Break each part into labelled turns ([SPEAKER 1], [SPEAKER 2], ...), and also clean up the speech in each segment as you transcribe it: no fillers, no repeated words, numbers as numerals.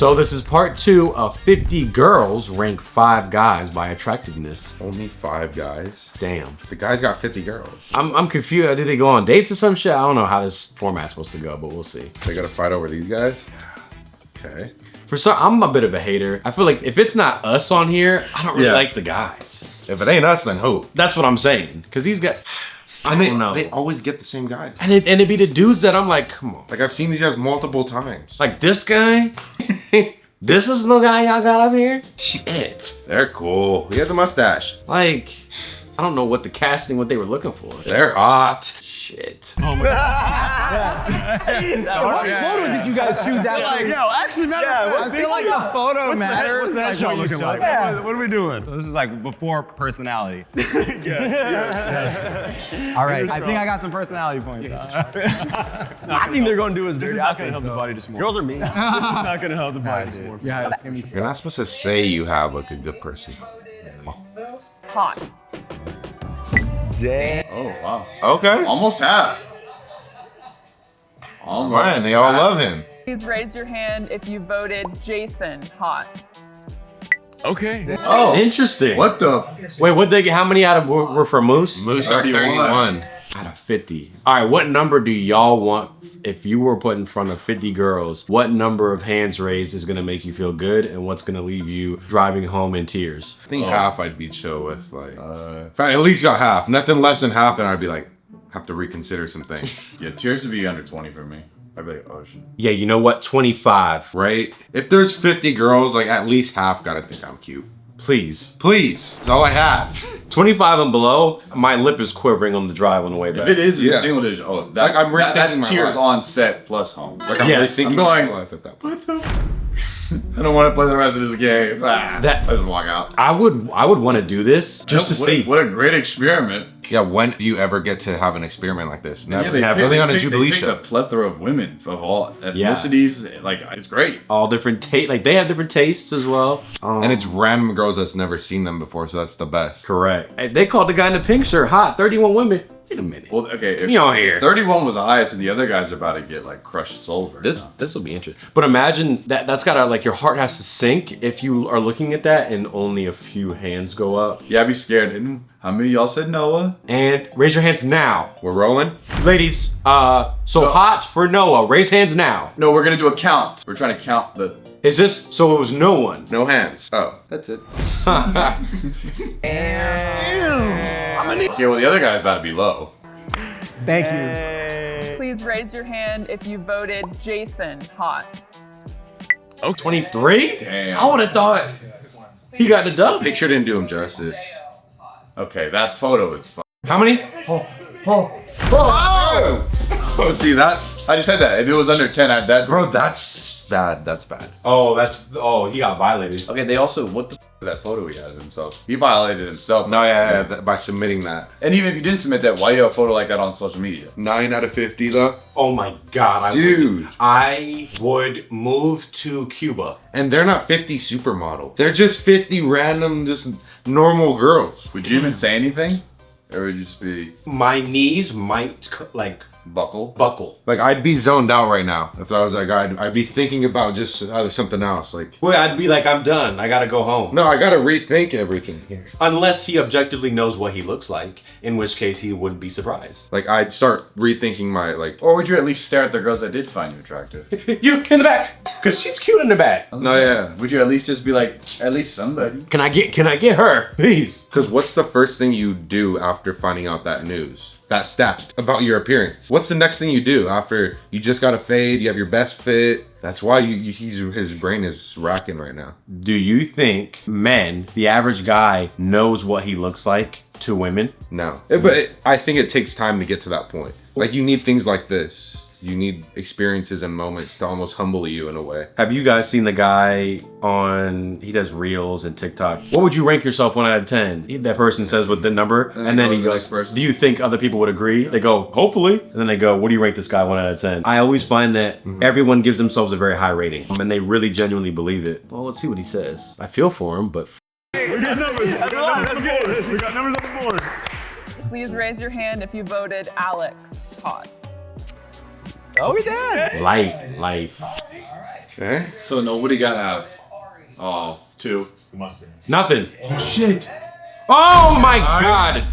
[SPEAKER 1] So this is part 2 of 50 girls rank 5 guys by attractiveness.
[SPEAKER 2] Only 5 guys?
[SPEAKER 1] Damn.
[SPEAKER 2] The guys got 50 girls.
[SPEAKER 1] I'm confused. Did they go on dates or some shit? I don't know how this format's supposed to go, but we'll see.
[SPEAKER 2] They gotta fight over these guys? Okay.
[SPEAKER 1] For some, I'm a bit of a hater. I feel like if it's not us on here, I don't really like the guys.
[SPEAKER 2] If it ain't us, then who?
[SPEAKER 1] That's what I'm saying. Cause these guys, I don't know.
[SPEAKER 2] They always get the same guys.
[SPEAKER 1] And it'd be the dudes that I'm like, come on.
[SPEAKER 2] Like I've seen these guys multiple times.
[SPEAKER 1] Like this guy, this is the guy y'all got up here? Shit.
[SPEAKER 2] They're cool. He has a mustache.
[SPEAKER 1] Like, I don't know what they were looking for.
[SPEAKER 2] They're hot.
[SPEAKER 1] Shit.
[SPEAKER 3] Oh my God. What photo did you guys choose? Actually,
[SPEAKER 4] I feel like the photo matters.
[SPEAKER 3] What's that shot looking like?
[SPEAKER 4] Yeah.
[SPEAKER 3] What are we doing?
[SPEAKER 4] So this is like before personality.
[SPEAKER 3] Yes.
[SPEAKER 4] All right, I think I got some personality points.
[SPEAKER 3] I think they're going to do is this is not going to help the body dysmorphia. Girls are mean. This is not going to help the body dysmorphia.
[SPEAKER 4] Yeah, it's gonna be
[SPEAKER 2] You're not supposed to say you have like a good person.
[SPEAKER 5] Hot.
[SPEAKER 6] Damn. Oh, wow.
[SPEAKER 2] Okay.
[SPEAKER 6] Almost half. Almost.
[SPEAKER 2] Man, they all love him.
[SPEAKER 5] Please raise your hand if you voted Jason hot.
[SPEAKER 3] Okay.
[SPEAKER 1] Oh, interesting.
[SPEAKER 6] What the?
[SPEAKER 1] Wait, what they get? How many out of were for Moose?
[SPEAKER 2] Moose got 31.
[SPEAKER 1] Out of 50. All right, what number do y'all want if you were put in front of 50 girls? What number of hands raised is gonna make you feel good, and what's gonna leave you driving home in tears?
[SPEAKER 2] I think half I'd be chill with. Like, if I at least got half. Nothing less than half, then I'd be like, have to reconsider some things.
[SPEAKER 6] Yeah, tears would be under 20 for me. I'd be like, oh shit.
[SPEAKER 1] Yeah, you know what? 25.
[SPEAKER 2] Right? If there's 50 girls, like at least half gotta think I'm cute.
[SPEAKER 1] Please.
[SPEAKER 2] Please. That's all I have.
[SPEAKER 1] 25 and below, my lip is quivering on the drive on the way back.
[SPEAKER 6] If it is
[SPEAKER 2] Yeah.
[SPEAKER 6] a single digit, oh, that's,
[SPEAKER 2] Like, I'm rethinking
[SPEAKER 6] that's
[SPEAKER 2] my
[SPEAKER 6] tears
[SPEAKER 2] life.
[SPEAKER 6] on set plus home.
[SPEAKER 2] Like I'm
[SPEAKER 1] Yes,
[SPEAKER 2] rethinking
[SPEAKER 6] I'm going-
[SPEAKER 2] my life at that point.
[SPEAKER 6] I don't want to play the rest of this game. I
[SPEAKER 1] That
[SPEAKER 6] just walk out.
[SPEAKER 1] I would want to do this just to
[SPEAKER 6] What
[SPEAKER 1] see.
[SPEAKER 6] What a great experiment.
[SPEAKER 2] Yeah, when do you ever get to have an experiment like this? Never.
[SPEAKER 6] Yeah, they
[SPEAKER 2] Never.
[SPEAKER 6] pick-
[SPEAKER 2] Really
[SPEAKER 6] they
[SPEAKER 2] on a
[SPEAKER 6] pick-
[SPEAKER 2] Jubilee
[SPEAKER 6] they picked
[SPEAKER 2] show.
[SPEAKER 6] a plethora of women of all
[SPEAKER 1] Yeah.
[SPEAKER 6] ethnicities. Like, it's great.
[SPEAKER 1] All different like they have different tastes as well.
[SPEAKER 2] And it's random girls that's never seen them before, so that's the best.
[SPEAKER 1] correct. Hey, they called the guy in the pink shirt hot. 31 women. Wait a minute.
[SPEAKER 6] Well, okay. If,
[SPEAKER 1] You on here.
[SPEAKER 6] if 31 was the highest, and the other guys are about to get like crushed souls right now.
[SPEAKER 1] This will be interesting. But imagine that's gotta, like, your heart has to sink if you are looking at that and only a few hands go up.
[SPEAKER 6] Yeah, I'd be scared. And how many of y'all said Noah?
[SPEAKER 1] And raise your hands now.
[SPEAKER 2] We're rolling?
[SPEAKER 1] Ladies, so hot for Noah. Raise hands now.
[SPEAKER 6] No, we're gonna do a count. We're trying to count the.
[SPEAKER 1] Is this, so it was no one?
[SPEAKER 2] No hands. Oh, that's it.
[SPEAKER 6] Okay, well the other guy's about to be low.
[SPEAKER 4] Thank you.
[SPEAKER 5] Please raise your hand if you voted Jason hot.
[SPEAKER 1] Oh, 23?
[SPEAKER 6] Damn.
[SPEAKER 1] I would have thought he got the dub.
[SPEAKER 2] Picture didn't do him justice.
[SPEAKER 6] Okay, that photo is fun.
[SPEAKER 1] How many?
[SPEAKER 6] Oh, see, that's. I just said that. If it was under 10, that's.
[SPEAKER 2] Bro, that's bad. That's bad.
[SPEAKER 1] Oh, he got violated.
[SPEAKER 6] Okay, they also. What the f is that photo he had of himself? He violated himself.
[SPEAKER 2] No, yeah, by submitting that.
[SPEAKER 6] And even if you didn't submit that, why do you have a photo like that on social media?
[SPEAKER 2] 9 out of 50 though.
[SPEAKER 1] Oh my God.
[SPEAKER 2] Dude.
[SPEAKER 1] I would move to Cuba.
[SPEAKER 2] And they're not 50 supermodel. They're just 50 random, just normal girls.
[SPEAKER 6] Would you even say anything? Or would you just be
[SPEAKER 1] My knees might
[SPEAKER 6] buckle?
[SPEAKER 1] buckle.
[SPEAKER 2] Like, I'd be zoned out right now. If I was that guy, I'd be thinking about just something else. Like,
[SPEAKER 1] Well, I'd be like, I'm done. I gotta go home.
[SPEAKER 2] no, I gotta rethink everything here.
[SPEAKER 1] Unless he objectively knows what he looks like, in which case he wouldn't be surprised.
[SPEAKER 2] Like, I'd start rethinking my, like,
[SPEAKER 6] Or would you at least stare at the girls that did find you attractive?
[SPEAKER 1] You in the back, cause she's cute in the back.
[SPEAKER 2] no, yeah.
[SPEAKER 6] Would you at least just be like, at least somebody?
[SPEAKER 1] Can I get her, please?
[SPEAKER 2] Because what's the first thing you do after finding out that news? That stat about your appearance. What's the next thing you do after you just got a fade, you have your best fit? That's why his brain is racking right now.
[SPEAKER 1] Do you think men, the average guy, knows what he looks like to women?
[SPEAKER 2] No. But I think it takes time to get to that point. Like, you need things like this. You need experiences and moments to almost humble you in a way.
[SPEAKER 1] Have you guys seen the guy he does reels and TikTok? What would you rank yourself 1 out of 10? That person says with the number, and then he goes, do you think other people would agree? They go, hopefully. And then they go, what do you rank this guy 1 out of 10? I always find that everyone gives themselves a very high rating, and they really genuinely believe it. Well, let's see what he says. I feel for him, but
[SPEAKER 3] We got numbers. We got numbers on the board.
[SPEAKER 5] Please raise your hand if you voted Alex hot.
[SPEAKER 3] Oh, we did.
[SPEAKER 1] Life.
[SPEAKER 2] Okay.
[SPEAKER 6] So nobody got half. Oh, 2.
[SPEAKER 1] Nothing. Shit. Oh my God.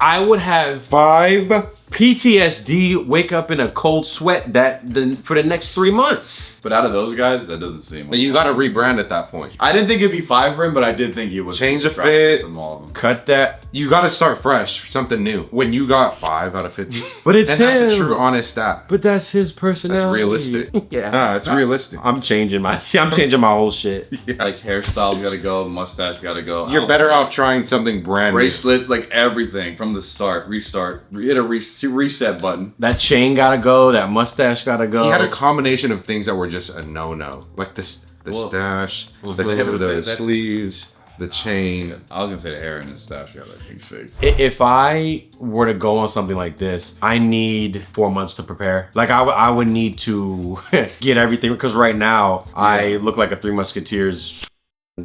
[SPEAKER 1] I would have
[SPEAKER 2] 5.
[SPEAKER 1] PTSD, wake up in a cold sweat for the next 3 months.
[SPEAKER 6] But out of those guys, that doesn't seem.
[SPEAKER 2] But you got to rebrand at that point.
[SPEAKER 6] I didn't think it'd be 5 for him, but I did think it was.
[SPEAKER 2] Change the fit.
[SPEAKER 6] From all of them.
[SPEAKER 1] Cut that.
[SPEAKER 2] You got to start fresh, something new. When you got 5 out of 50,
[SPEAKER 1] But it's
[SPEAKER 2] and
[SPEAKER 1] him.
[SPEAKER 2] that's a true, honest stat.
[SPEAKER 1] But that's his personality.
[SPEAKER 2] That's realistic.
[SPEAKER 1] Yeah.
[SPEAKER 2] Nah, it's realistic.
[SPEAKER 1] I'm changing my whole shit.
[SPEAKER 6] Like hairstyles gotta go, mustache gotta go.
[SPEAKER 2] You're better off trying something brand new.
[SPEAKER 6] Bracelets, like everything from the start. Restart. Hit a reset button.
[SPEAKER 1] That chain gotta go. That mustache gotta go.
[SPEAKER 2] He had a combination of things that were just a no-no. Like the stash, the sleeves, the chain.
[SPEAKER 6] I was gonna say the hair and his stash got that thing fixed.
[SPEAKER 1] If I were to go on something like this, I need 4 months to prepare. Like I would need to get everything, because right now I look like a Three Musketeers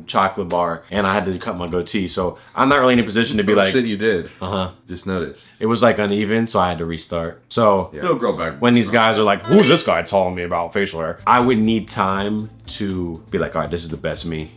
[SPEAKER 1] chocolate bar and I had to cut my goatee, so I'm not really in a position to be like,
[SPEAKER 2] shit you did.
[SPEAKER 1] uh-huh.
[SPEAKER 2] Just noticed.
[SPEAKER 1] It was like uneven, so I had to restart. So
[SPEAKER 2] Yeah.
[SPEAKER 6] It'll grow back.
[SPEAKER 1] when these guys are like, who's this guy telling me about facial hair? I would need time to be like, all right, this is the best me.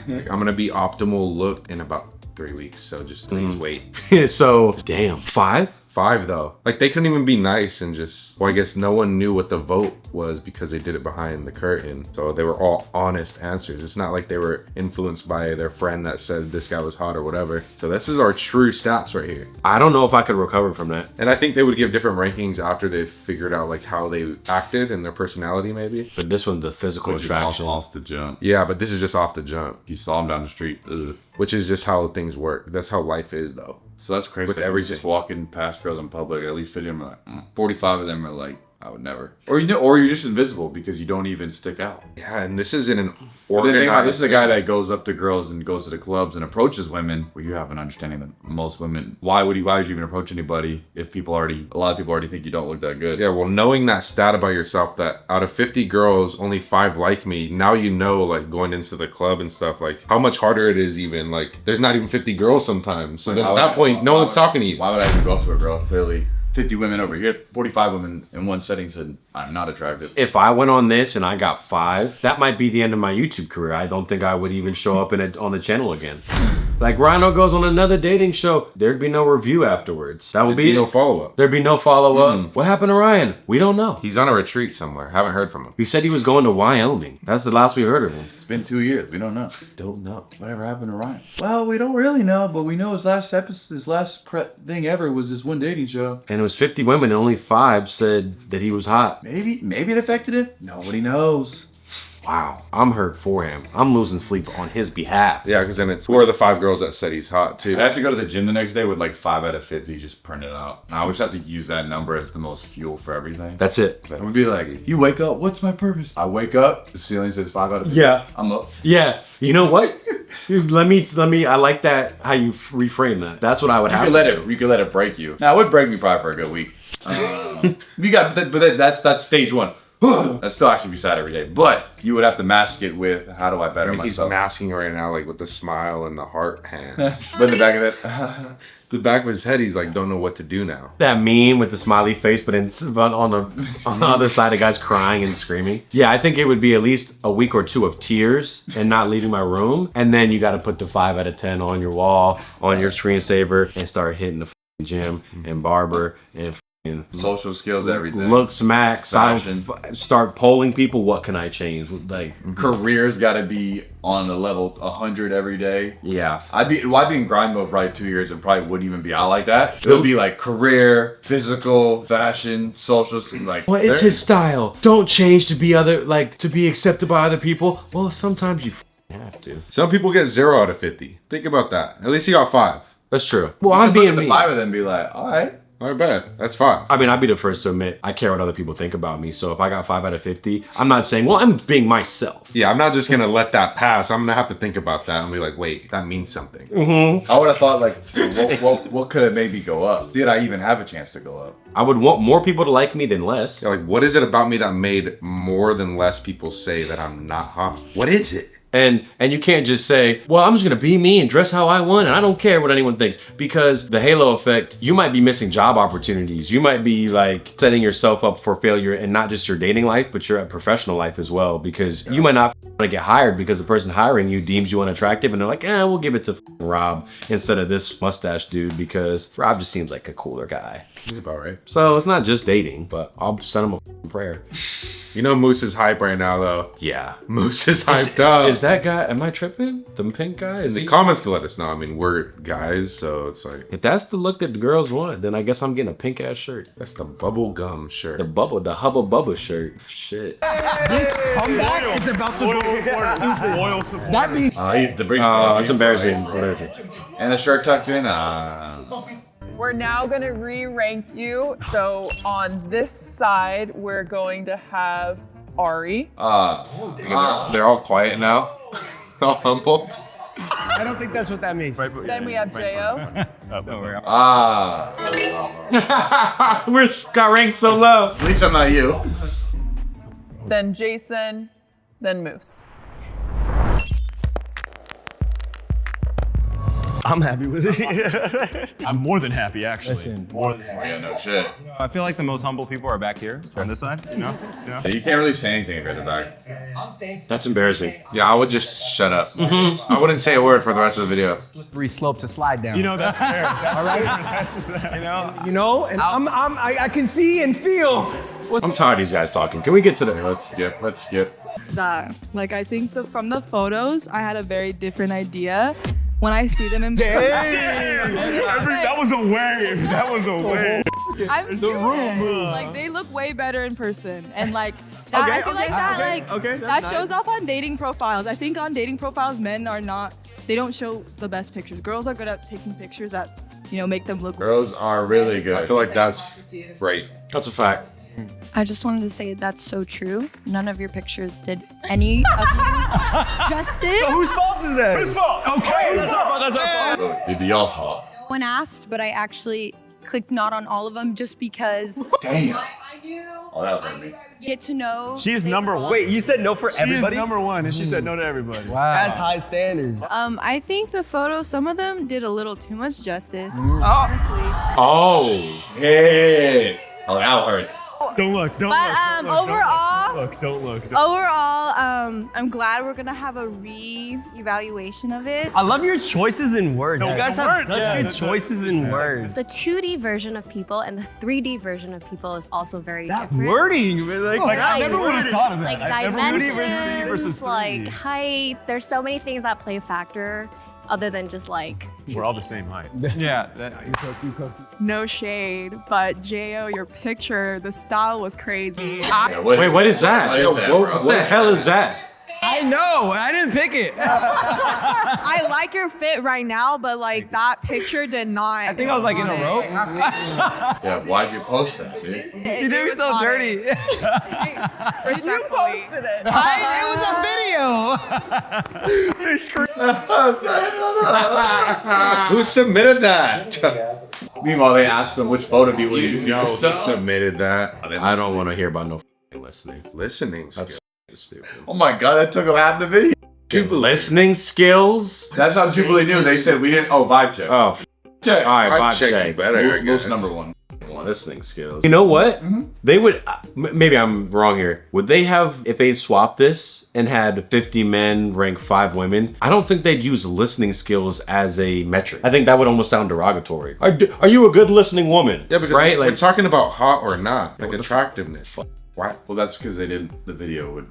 [SPEAKER 2] Like, I'm gonna be optimal look in about 3 weeks, so just please wait.
[SPEAKER 1] So, damn, 5?
[SPEAKER 2] 5 though. Like they couldn't even be nice and just, well, I guess no one knew what the vote was because they did it behind the curtain. So they were all honest answers. It's not like they were influenced by their friend that said this guy was hot or whatever. So this is our true stats right here.
[SPEAKER 1] I don't know if I could recover from that.
[SPEAKER 2] And I think they would give different rankings after they figured out like how they acted and their personality maybe.
[SPEAKER 1] But this one's the physical attraction.
[SPEAKER 6] Off the jump.
[SPEAKER 2] Yeah, but this is just off the jump,
[SPEAKER 6] You saw him down the street. Ugh.
[SPEAKER 2] which is just how things work. That's how life is though.
[SPEAKER 6] So that's crazy.
[SPEAKER 2] With
[SPEAKER 6] Like,
[SPEAKER 2] everything.
[SPEAKER 6] just walking past girls in public, at least 50 of them are like, 45 of them are like, I would never. Or you're just invisible because you don't even stick out.
[SPEAKER 2] Yeah, and this is in an
[SPEAKER 6] But then think about, this is a
[SPEAKER 2] organized-
[SPEAKER 6] guy that goes up to girls and goes to the clubs and approaches women. Well, you have an understanding that most women. Why would you even approach anybody if a lot of people already think you don't look that good?
[SPEAKER 2] Yeah, well, knowing that stat about yourself, that out of 50 girls, only 5 like me, now you know, like, going into the club and stuff, like, how much harder it is even. Like, there's not even 50 girls sometimes. So then at that point, no one's talking to you.
[SPEAKER 6] Why would I even go up to a girl? Clearly, 50 women over here, 45 women in one setting said, I'm not attractive.
[SPEAKER 1] If I went on this and I got 5, that might be the end of my YouTube career. I don't think I would even show up on the channel again. Like Rhino goes on another dating show, there'd be no review afterwards. That would be
[SPEAKER 2] no follow-up.
[SPEAKER 1] There'd be no follow-up. What happened to Ryan? We don't know.
[SPEAKER 2] He's on a retreat somewhere. Haven't heard from him.
[SPEAKER 1] He said he was going to Wyoming. That's the last we heard of him.
[SPEAKER 6] It's been 2 years. We don't know.
[SPEAKER 1] Don't know.
[SPEAKER 6] Whatever happened to Ryan? Well, we don't really know, but we know his last thing ever was this one dating show.
[SPEAKER 1] And it was 50 women and only 5 said that he was hot.
[SPEAKER 6] Maybe it affected it. Nobody knows.
[SPEAKER 1] Wow, I'm hurt for him. I'm losing sleep on his behalf.
[SPEAKER 2] Yeah, because then it's, who are the 5 girls that said he's hot, too?
[SPEAKER 6] I have to go to the gym the next day with like 5 out of 50 just print it out. I always have to use that number as the most fuel for everything.
[SPEAKER 1] That's it.
[SPEAKER 6] I'm gonna be like, you wake up, what's my purpose? I wake up, the ceiling says 5 out of 50.
[SPEAKER 1] Yeah.
[SPEAKER 6] I'm up.
[SPEAKER 1] Yeah, you know what? let me. I like that how you reframe that. That's what I would have.
[SPEAKER 6] You could let it break you. Now it would break me probably for a good week. That's stage 1. That's still actually be sad every day, but you would have to mask it with how do I better
[SPEAKER 2] I mean, he's
[SPEAKER 6] myself?
[SPEAKER 2] masking right now, like with the smile and the heart hand.
[SPEAKER 6] But in the back of it,
[SPEAKER 2] The back of his head, he's like, don't know what to do now.
[SPEAKER 1] That meme with the smiley face, but on the other side, the guy's crying and screaming. Yeah, I think it would be at least a week or 2 of tears and not leaving my room, and then you got to put the 5 out of 10 on your wall, on your screensaver, and start hitting the gym and barber and
[SPEAKER 6] social skills, everything.
[SPEAKER 1] looks max.
[SPEAKER 6] Fashion.
[SPEAKER 1] Start polling people. What can I change? Like,
[SPEAKER 6] Career's got to be on the level 100 every day.
[SPEAKER 1] yeah.
[SPEAKER 6] I'd be in grind mode probably 2 years and probably wouldn't even be out like that. It'll be like career, physical, fashion, social, like.
[SPEAKER 1] Well, it's his style. Don't change to be to be accepted by other people. Well, sometimes you have to.
[SPEAKER 2] Some people get 0 out of 50. Think about that. At least he got 5.
[SPEAKER 1] That's true. Well, I'm being
[SPEAKER 6] the
[SPEAKER 1] me.
[SPEAKER 6] 5 of them be like, all right.
[SPEAKER 2] I bet. That's 5.
[SPEAKER 1] I mean, I'd be the first to admit I care what other people think about me. So if I got 5 out of 50, I'm not saying, well, I'm being myself.
[SPEAKER 2] Yeah, I'm not just gonna let that pass. I'm gonna have to think about that and be like, wait, that means something.
[SPEAKER 6] I would have thought like, what could have made me go up? Did I even have a chance to go up?
[SPEAKER 1] I would want more people to like me than less.
[SPEAKER 2] Yeah, like, what is it about me that made more than less people say that I'm not hot? What is it?
[SPEAKER 1] And you can't just say, well, I'm just gonna be me and dress how I want and I don't care what anyone thinks, because the halo effect, you might be missing job opportunities. You might be like setting yourself up for failure in not just your dating life, but your professional life as well, because you might not want to get hired because the person hiring you deems you unattractive and they're like, we'll give it to Rob instead of this mustache dude because Rob just seems like a cooler guy.
[SPEAKER 2] He's about right.
[SPEAKER 1] So it's not just dating, but I'll send him a prayer.
[SPEAKER 2] You know Moose is hype right now though.
[SPEAKER 1] Yeah.
[SPEAKER 2] Moose is hyped up.
[SPEAKER 1] Is that guy, am I tripping? The pink guy?
[SPEAKER 2] In the comments can let us know. I mean, we're guys, so it's like,
[SPEAKER 1] If that's the look that the girls want, then I guess I'm getting a pink ass shirt.
[SPEAKER 2] that's the bubble gum shirt.
[SPEAKER 1] The Hubba Bubba shirt. Shit.
[SPEAKER 4] This comeback is about to go stupid.
[SPEAKER 3] Loyal support.
[SPEAKER 4] That means
[SPEAKER 6] He's the bridge.
[SPEAKER 1] Oh, it's embarrassing. It's embarrassing.
[SPEAKER 6] And the shirt tucked in.
[SPEAKER 5] We're now gonna re-rank you. So on this side, we're going to have Ari.
[SPEAKER 2] They're all quiet now. All humbled.
[SPEAKER 4] I don't think that's what that means.
[SPEAKER 5] Then we have Jo.
[SPEAKER 1] We're got ranked so low.
[SPEAKER 6] At least I'm not you.
[SPEAKER 5] Then Jason. Then Moose.
[SPEAKER 3] I'm happy with it. I'm more than happy, actually.
[SPEAKER 4] Listen.
[SPEAKER 3] More than happy.
[SPEAKER 6] Yeah, no shit.
[SPEAKER 7] I feel like the most humble people are back here on this side, you know? Yeah.
[SPEAKER 6] You can't really say anything if you're in the back.
[SPEAKER 1] That's embarrassing.
[SPEAKER 2] Yeah, I would just shut up. I wouldn't say a word for the rest of the video.
[SPEAKER 4] slippery slope to slide down.
[SPEAKER 3] You know, that's fair. All
[SPEAKER 4] you know, and I can see and feel.
[SPEAKER 1] I'm tired of these guys talking. Can we get to the
[SPEAKER 6] Let's skip.
[SPEAKER 8] That. Like, I think from the photos, I had a very different idea. When I see them in
[SPEAKER 3] that was a wave. That was a wave.
[SPEAKER 8] I'm serious. Like, they look way better in person. And like, that, I feel like that shows off on dating profiles. I think on dating profiles, men are not, they don't show the best pictures. Girls are good at taking pictures that, you know, make them look.
[SPEAKER 6] Girls are really good.
[SPEAKER 2] I feel like that's right.
[SPEAKER 1] That's a fact.
[SPEAKER 9] I just wanted to say that's so true. None of your pictures did any of you justice.
[SPEAKER 3] Whose fault is that? Whose fault? Okay, that's our fault. That's our fault.
[SPEAKER 6] It'd be y'all's fault.
[SPEAKER 9] No one asked, but I actually clicked not on all of them just because
[SPEAKER 6] Damn.
[SPEAKER 9] I knew
[SPEAKER 6] Oh, that hurt me.
[SPEAKER 9] get to know.
[SPEAKER 3] She's
[SPEAKER 9] they
[SPEAKER 3] number
[SPEAKER 9] were all-
[SPEAKER 3] one.
[SPEAKER 4] Wait, you said no for
[SPEAKER 3] She
[SPEAKER 4] everybody?
[SPEAKER 3] is number one, and she said no to everybody.
[SPEAKER 4] Wow. That's high standards.
[SPEAKER 8] I think the photos, some of them did a little too much justice. Honestly.
[SPEAKER 1] Oh.
[SPEAKER 6] Hey. Oh, that hurt.
[SPEAKER 3] Don't look. Don't
[SPEAKER 8] But
[SPEAKER 3] look.
[SPEAKER 8] overall,
[SPEAKER 3] Don't look.
[SPEAKER 8] overall, I'm glad we're gonna have a re-evaluation of it.
[SPEAKER 4] I love your choices in words. You guys have such
[SPEAKER 3] Yeah,
[SPEAKER 4] good
[SPEAKER 3] that's
[SPEAKER 4] choices in words.
[SPEAKER 10] The 2D version of people and the 3D version of people is also very
[SPEAKER 4] That
[SPEAKER 10] different.
[SPEAKER 4] wording, like
[SPEAKER 3] I never would have thought of that.
[SPEAKER 10] Like
[SPEAKER 3] I never would have 2D versus
[SPEAKER 10] dimensions,
[SPEAKER 3] 3D.
[SPEAKER 10] like height. There's so many things that play a factor other than just like 2D.
[SPEAKER 3] We're all the same height.
[SPEAKER 7] Yeah.
[SPEAKER 8] No shade, but Jo, your picture, the style was crazy.
[SPEAKER 6] Yeah,
[SPEAKER 1] Wait, what is that?
[SPEAKER 6] What is that,
[SPEAKER 1] What
[SPEAKER 6] bro?
[SPEAKER 1] the hell is that?
[SPEAKER 4] I know, I didn't pick it.
[SPEAKER 8] I like your fit right now, but like that picture did not.
[SPEAKER 4] I think I was like in a row.
[SPEAKER 6] Yeah, why'd you post that, dude?
[SPEAKER 4] You did me so dirty.
[SPEAKER 8] Respectfully.
[SPEAKER 4] It was a video.
[SPEAKER 2] Who submitted that?
[SPEAKER 6] Meanwhile, they asked them which photo do you use.
[SPEAKER 2] No, he submitted that.
[SPEAKER 1] I don't want to hear about no listening.
[SPEAKER 2] Listening.
[SPEAKER 1] That's
[SPEAKER 2] skills.
[SPEAKER 1] stupid.
[SPEAKER 6] Oh my god, that took them half the video.
[SPEAKER 1] Listening skills?
[SPEAKER 6] That's how Jubilee knew. They said we didn't. Oh, vibe check.
[SPEAKER 1] Oh,
[SPEAKER 6] check.
[SPEAKER 1] all right,
[SPEAKER 2] Vibe
[SPEAKER 1] vibe
[SPEAKER 2] check
[SPEAKER 1] check.
[SPEAKER 2] better, I
[SPEAKER 6] Moose
[SPEAKER 2] guess.
[SPEAKER 6] number one.
[SPEAKER 1] Listening skills. You know what? They would, maybe I'm wrong here. Would they have, if they swapped this and had 50 men rank 5 women, I don't think they'd use listening skills as a metric. I think that would almost sound derogatory. Are you a good listening woman?
[SPEAKER 2] Yeah, because
[SPEAKER 1] right?
[SPEAKER 2] we're talking about hot or not, like attractiveness.
[SPEAKER 6] Why? Well, that's because they did the video.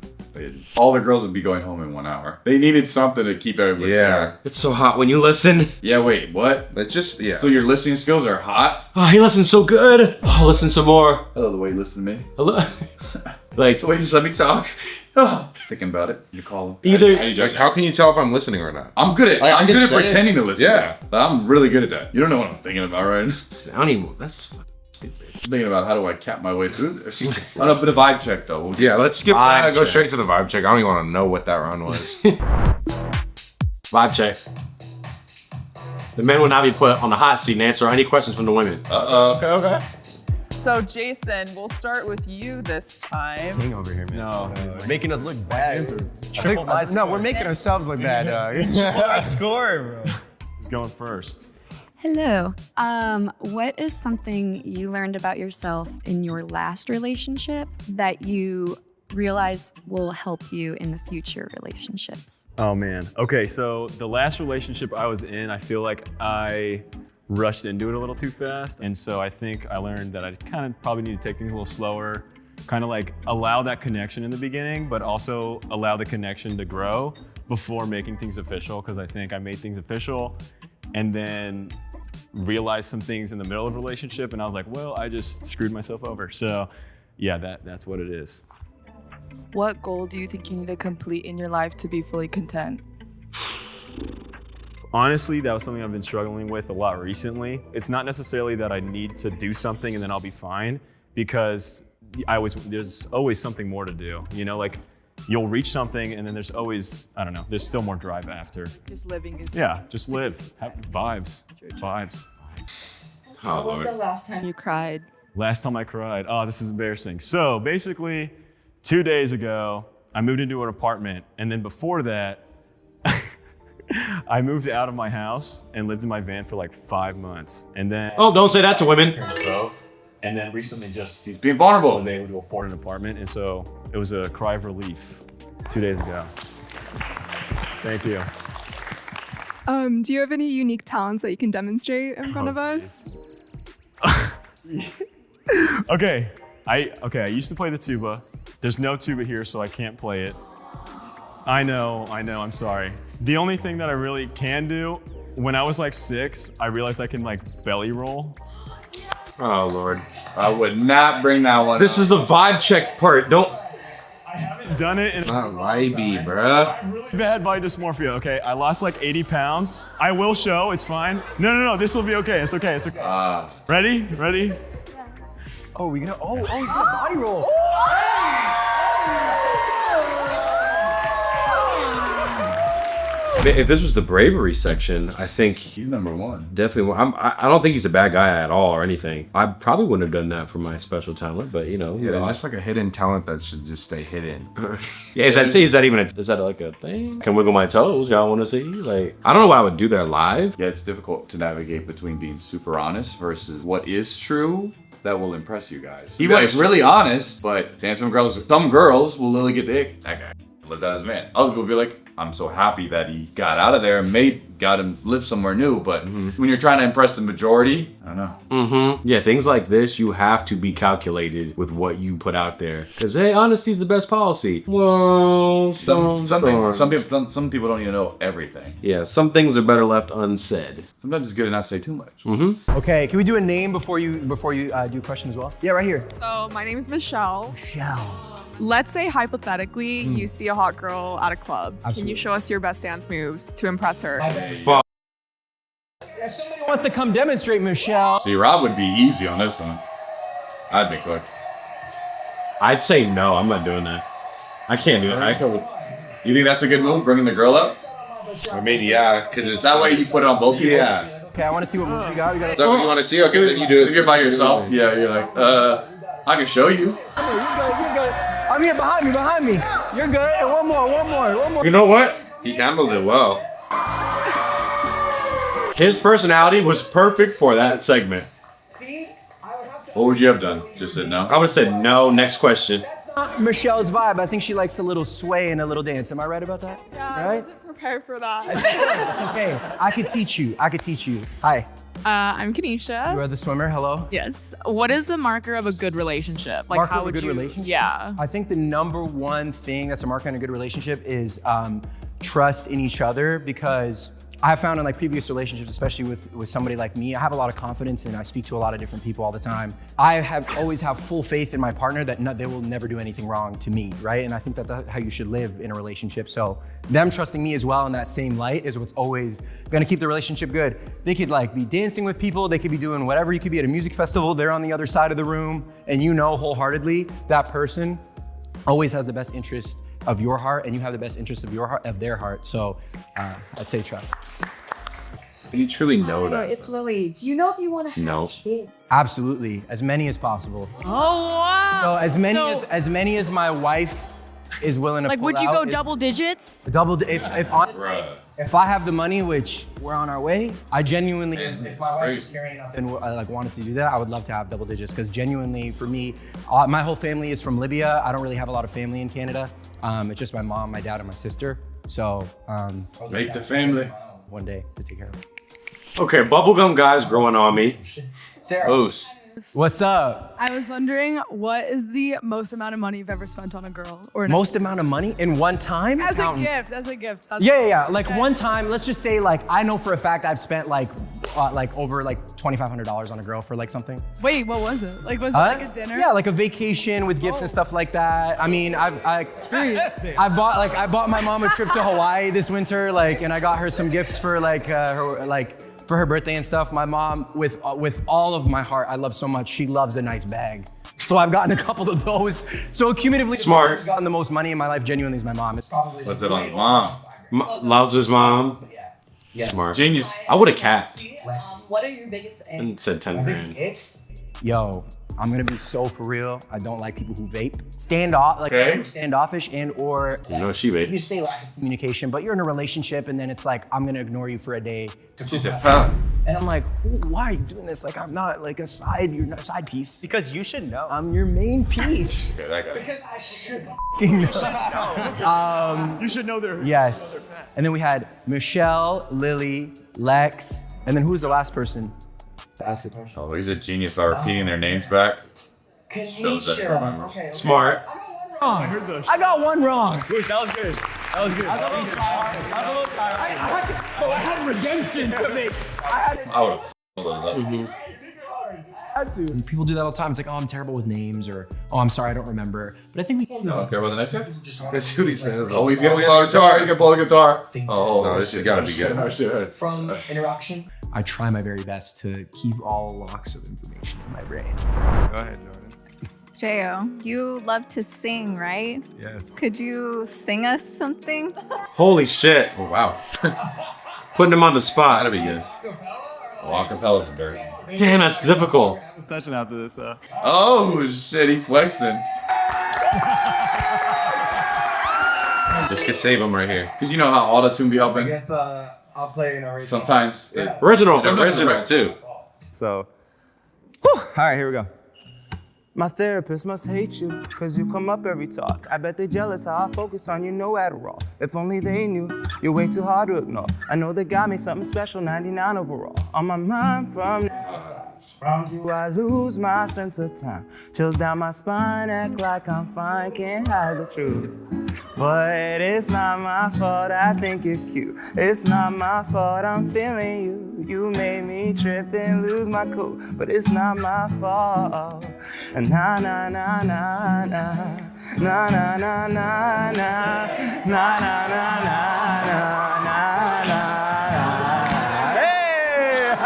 [SPEAKER 6] All the girls would be going home in 1 hour. They needed something to keep everybody there.
[SPEAKER 1] It's so hot when you listen.
[SPEAKER 6] Yeah, wait, what?
[SPEAKER 2] That's just, yeah.
[SPEAKER 6] So your listening skills are hot?
[SPEAKER 1] Oh, he listens so good. Oh, listen some more.
[SPEAKER 6] I love the way you listen to me.
[SPEAKER 1] Hello. Like,
[SPEAKER 6] The way you just let me talk. Thinking about it. You call them.
[SPEAKER 1] either,
[SPEAKER 2] Like, how can you tell if I'm listening or not?
[SPEAKER 6] I'm good at I'm good at
[SPEAKER 2] say it.
[SPEAKER 6] pretending to listen.
[SPEAKER 2] Yeah.
[SPEAKER 6] I'm really good at that. You don't know what I'm thinking about, right?
[SPEAKER 1] I don't even, that's fucking stupid.
[SPEAKER 6] I'm thinking about how do I cap my way through this. On a bit of vibe check though. We'll
[SPEAKER 2] Yeah, let's skip
[SPEAKER 1] Vibe
[SPEAKER 2] that. Go
[SPEAKER 1] check.
[SPEAKER 2] straight to the vibe check. I don't even want to know what that run was.
[SPEAKER 1] Vibe check. The men will now be put on the hot seat and answer any questions from the women.
[SPEAKER 6] okay.
[SPEAKER 5] So Jason, we'll start with you this time.
[SPEAKER 4] King over here, man.
[SPEAKER 3] No, making us look bad.
[SPEAKER 4] No, we're making ourselves look bad, dog.
[SPEAKER 3] My score, bro. Who's going first?
[SPEAKER 9] Hello. What is something you learned about yourself in your last relationship that you realize will help you in the future relationships?
[SPEAKER 3] Oh man. Okay, so the last relationship I was in, I feel like I rushed into it a little too fast. And so I think I learned that I kind of probably need to take things a little slower, kind of like allow that connection in the beginning, but also allow the connection to grow before making things official. Because I think I made things official and then realized some things in the middle of a relationship. And I was like, well, I just screwed myself over. So yeah, that's what it is.
[SPEAKER 8] What goal do you think you need to complete in your life to be fully content?
[SPEAKER 3] Honestly, that was something I've been struggling with a lot recently. It's not necessarily that I need to do something and then I'll be fine, because there's always something more to do. You know, like you'll reach something and then there's always, I don't know, there's still more drive after.
[SPEAKER 8] Just living is.
[SPEAKER 3] Yeah, just live, have vibes, vibes.
[SPEAKER 9] What was the last time you cried?
[SPEAKER 3] Last time I cried, oh, this is embarrassing. So basically, 2 days ago, I moved into an apartment, and then before that, I moved out of my house and lived in my van for like 5 months. And then—
[SPEAKER 1] Oh, don't say that to women.
[SPEAKER 3] And then recently he's
[SPEAKER 6] being vulnerable.
[SPEAKER 3] I was able to afford an apartment, and so it was a cry of relief 2 days ago. Thank you.
[SPEAKER 11] Do you have any unique talents that you can demonstrate in front of us?
[SPEAKER 3] Okay, I used to play the tuba. There's no tuba here, so I can't play it. I know, I'm sorry. The only thing that I really can do, when I was like 6, I realized I can like belly roll.
[SPEAKER 1] Oh Lord.
[SPEAKER 6] I would not bring that one
[SPEAKER 1] This
[SPEAKER 6] up.
[SPEAKER 1] is the vibe check part. Don't.
[SPEAKER 3] I haven't done it in
[SPEAKER 2] Not vibey, bruh.
[SPEAKER 3] really bad body dysmorphia, okay? I lost like 80 pounds. I will show, it's fine. No, this will be okay, it's okay. Ready?
[SPEAKER 4] Oh, he's gonna body roll.
[SPEAKER 1] If this was the bravery section, I think
[SPEAKER 6] He's number one.
[SPEAKER 1] definitely. I don't think he's a bad guy at all or anything. I probably wouldn't have done that for my special talent, but you know.
[SPEAKER 2] Yeah, it's just like a hidden talent that should just stay hidden.
[SPEAKER 1] Yeah, is that even is that like a thing? Can wiggle my toes? Y'all want to see? Like, I don't know why I would do that live.
[SPEAKER 6] Yeah, it's difficult to navigate between being super honest versus what is true that will impress you guys. Even if it's really honest, but damn, some girls will literally get the ick. That guy lived out his man. Other people will be like, I'm so happy that he got out of there and got him live somewhere new. But when you're trying to impress the majority, I don't know.
[SPEAKER 1] Yeah, things like this, you have to be calculated with what you put out there. Because, hey, honesty's the best policy. Well,
[SPEAKER 6] Some people don't even know everything.
[SPEAKER 1] Yeah, some things are better left unsaid.
[SPEAKER 6] Sometimes it's good to not say too much.
[SPEAKER 4] Okay, can we do a name before you do a question as well? Yeah, right here.
[SPEAKER 11] So my name is Michelle.
[SPEAKER 4] Michelle.
[SPEAKER 11] Let's say hypothetically you see a hot girl at a club. Can you show us your best dance moves to impress her?
[SPEAKER 1] Fuck.
[SPEAKER 4] If somebody wants to come demonstrate, Michelle.
[SPEAKER 6] See, Rob would be easy on this one. I'd be quick.
[SPEAKER 1] I'd say no, I'm not doing that. I can't do it.
[SPEAKER 6] You think that's a good move, bringing the girl up?
[SPEAKER 2] I mean, yeah, because it's
[SPEAKER 6] That way you put it on both people?
[SPEAKER 2] Yeah.
[SPEAKER 4] Okay, I want to see what moves you got.
[SPEAKER 2] Is that what you want to see? Okay, then you do it.
[SPEAKER 6] If you're by yourself, yeah, you're like, I can show you.
[SPEAKER 4] You're good. I'm here behind me. You're good. And one more.
[SPEAKER 1] You know what?
[SPEAKER 2] He handles it well.
[SPEAKER 1] His personality was perfect for that segment.
[SPEAKER 6] What would you have done? Just said no?
[SPEAKER 1] I would have said no. Next question.
[SPEAKER 4] Not Michelle's vibe. I think she likes a little sway and a little dance. Am I right about that?
[SPEAKER 11] Yeah, I
[SPEAKER 4] Right?
[SPEAKER 11] wasn't prepared for that.
[SPEAKER 4] It's okay. I could teach you. Hi.
[SPEAKER 12] I'm Kanisha.
[SPEAKER 4] You are the swimmer. Hello.
[SPEAKER 12] Yes. What is a marker of a good relationship? Like,
[SPEAKER 4] Marker
[SPEAKER 12] how
[SPEAKER 4] of a
[SPEAKER 12] would
[SPEAKER 4] good
[SPEAKER 12] you?
[SPEAKER 4] relationship?
[SPEAKER 12] Yeah.
[SPEAKER 4] I think the number one thing that's a marker in a good relationship is trust in each other, because I have found in like previous relationships, especially with somebody like me, I have a lot of confidence and I speak to a lot of different people all the time. I always have full faith in my partner that they will never do anything wrong to me, right? And I think that's how you should live in a relationship. So them trusting me as well in that same light is what's always gonna keep the relationship good. They could like be dancing with people, they could be doing whatever, you could be at a music festival, they're on the other side of the room, and you know wholeheartedly that person always has the best interest of your heart, and you have the best interest of their heart. So I'd say trust.
[SPEAKER 2] You truly know that.
[SPEAKER 13] It's Lily. Do you know if you want to have
[SPEAKER 1] No.
[SPEAKER 13] kids?
[SPEAKER 4] Absolutely, as many as possible.
[SPEAKER 12] Oh wow.
[SPEAKER 4] So as many as my wife is willing to
[SPEAKER 12] Like,
[SPEAKER 4] pull
[SPEAKER 12] would you
[SPEAKER 4] out,
[SPEAKER 12] go
[SPEAKER 4] if-
[SPEAKER 12] double digits?
[SPEAKER 4] if honestly, if I have the money, which we're on our way, I genuinely, if my wife is caring enough and wanted to do that, I would love to have double digits because genuinely for me, my whole family is from Libya. I don't really have a lot of family in Canada. It's just my mom, my dad, and my sister. So
[SPEAKER 2] Make the family.
[SPEAKER 4] One day to take care of.
[SPEAKER 1] Okay, bubblegum guy's growing on me.
[SPEAKER 2] Oos.
[SPEAKER 4] What's up?
[SPEAKER 8] I was wondering, what is the most amount of money you've ever spent on a girl? Or an
[SPEAKER 4] Most
[SPEAKER 8] ex?
[SPEAKER 4] amount of money in one time?
[SPEAKER 8] As a
[SPEAKER 4] Counting.
[SPEAKER 8] gift, as a gift. That's
[SPEAKER 4] Yeah. Like
[SPEAKER 8] okay.
[SPEAKER 4] one time, let's just say I know for a fact I've spent over $2,500 on a girl for something.
[SPEAKER 8] Wait, what was it? Like, was it like a dinner?
[SPEAKER 4] Yeah, like a vacation with gifts and stuff like that. I mean, I bought my mom a trip to Hawaii this winter, and I got her some gifts for for her birthday and stuff. My mom, with all of my heart, I love so much. She loves a nice bag, so I've gotten a couple of those. So cumulatively,
[SPEAKER 1] Smart.
[SPEAKER 4] who's gotten the most money in my life genuinely is my mom. It's probably
[SPEAKER 2] Flipped it on mom.
[SPEAKER 1] Loves his mom.
[SPEAKER 4] Yes.
[SPEAKER 1] Smart.
[SPEAKER 2] Genius.
[SPEAKER 1] I would have capped
[SPEAKER 13] What are your biggest
[SPEAKER 1] and said 10 grand.
[SPEAKER 4] Yo, I'm gonna be so for real. I don't like people who vape. Standoffish and or
[SPEAKER 1] You know she
[SPEAKER 4] you
[SPEAKER 1] vapes.
[SPEAKER 4] say lack of communication, but you're in a relationship and then it's I'm gonna ignore you for a day.
[SPEAKER 2] She's a fella.
[SPEAKER 4] And I'm like, why are you doing this? I'm not you're not a side piece.
[SPEAKER 3] Because you should know.
[SPEAKER 4] I'm your main piece.
[SPEAKER 2] Okay, that guy.
[SPEAKER 4] Because I should know.
[SPEAKER 3] You should know their.
[SPEAKER 4] Yes. And then we had Michelle, Lily, Lex, and then who was the last person? To ask a question.
[SPEAKER 6] Oh, he's a genius by repeating their names back. Shows that he remembers.
[SPEAKER 4] Okay.
[SPEAKER 1] Smart.
[SPEAKER 3] I heard those.
[SPEAKER 4] I got one wrong.
[SPEAKER 3] That was good. That was good.
[SPEAKER 4] I had redemption to make.
[SPEAKER 6] I would have those up.
[SPEAKER 4] People do that all the time. It's I'm terrible with names, or I'm sorry, I don't remember. But I think we can.
[SPEAKER 6] You don't care about the next guy?
[SPEAKER 2] Let's see what he says.
[SPEAKER 6] Oh, he's gonna pull a guitar. He can pull a guitar. Oh,
[SPEAKER 2] No, this has got to be good.
[SPEAKER 4] From interaction. I try my very best to keep all locks of information in my brain.
[SPEAKER 2] Go ahead, Jordan.
[SPEAKER 11] Jo, you love to sing, right?
[SPEAKER 3] Yes.
[SPEAKER 11] Could you sing us something?
[SPEAKER 1] Holy shit.
[SPEAKER 2] Oh, wow.
[SPEAKER 1] Putting him on the spot.
[SPEAKER 6] That'd be good. Well, acapella's embarrassing.
[SPEAKER 1] Damn, that's difficult.
[SPEAKER 3] Touching after this.
[SPEAKER 2] Oh, shit, he flexing.
[SPEAKER 1] Just to save him right here.
[SPEAKER 6] Because you know how auto-tune be helping?
[SPEAKER 4] I'll play an original.
[SPEAKER 6] Sometimes.
[SPEAKER 1] Original.
[SPEAKER 6] Original, too.
[SPEAKER 14] So, all right, here we go. My therapist must hate you, cause you come up every talk. I bet they jealous how I focus on you, no Adderall. If only they knew, you're way too hard to ignore. I know they got me something special, 99 overall. On my mind from around you, I lose my sense of time. Chills down my spine, act like I'm fine, can't hide the truth. But it's not my fault, I think you're cute. It's not my fault, I'm feeling you. You made me trip and lose my cool, but it's not my fault. Na na na na na na na na na na na na na na na. Hey!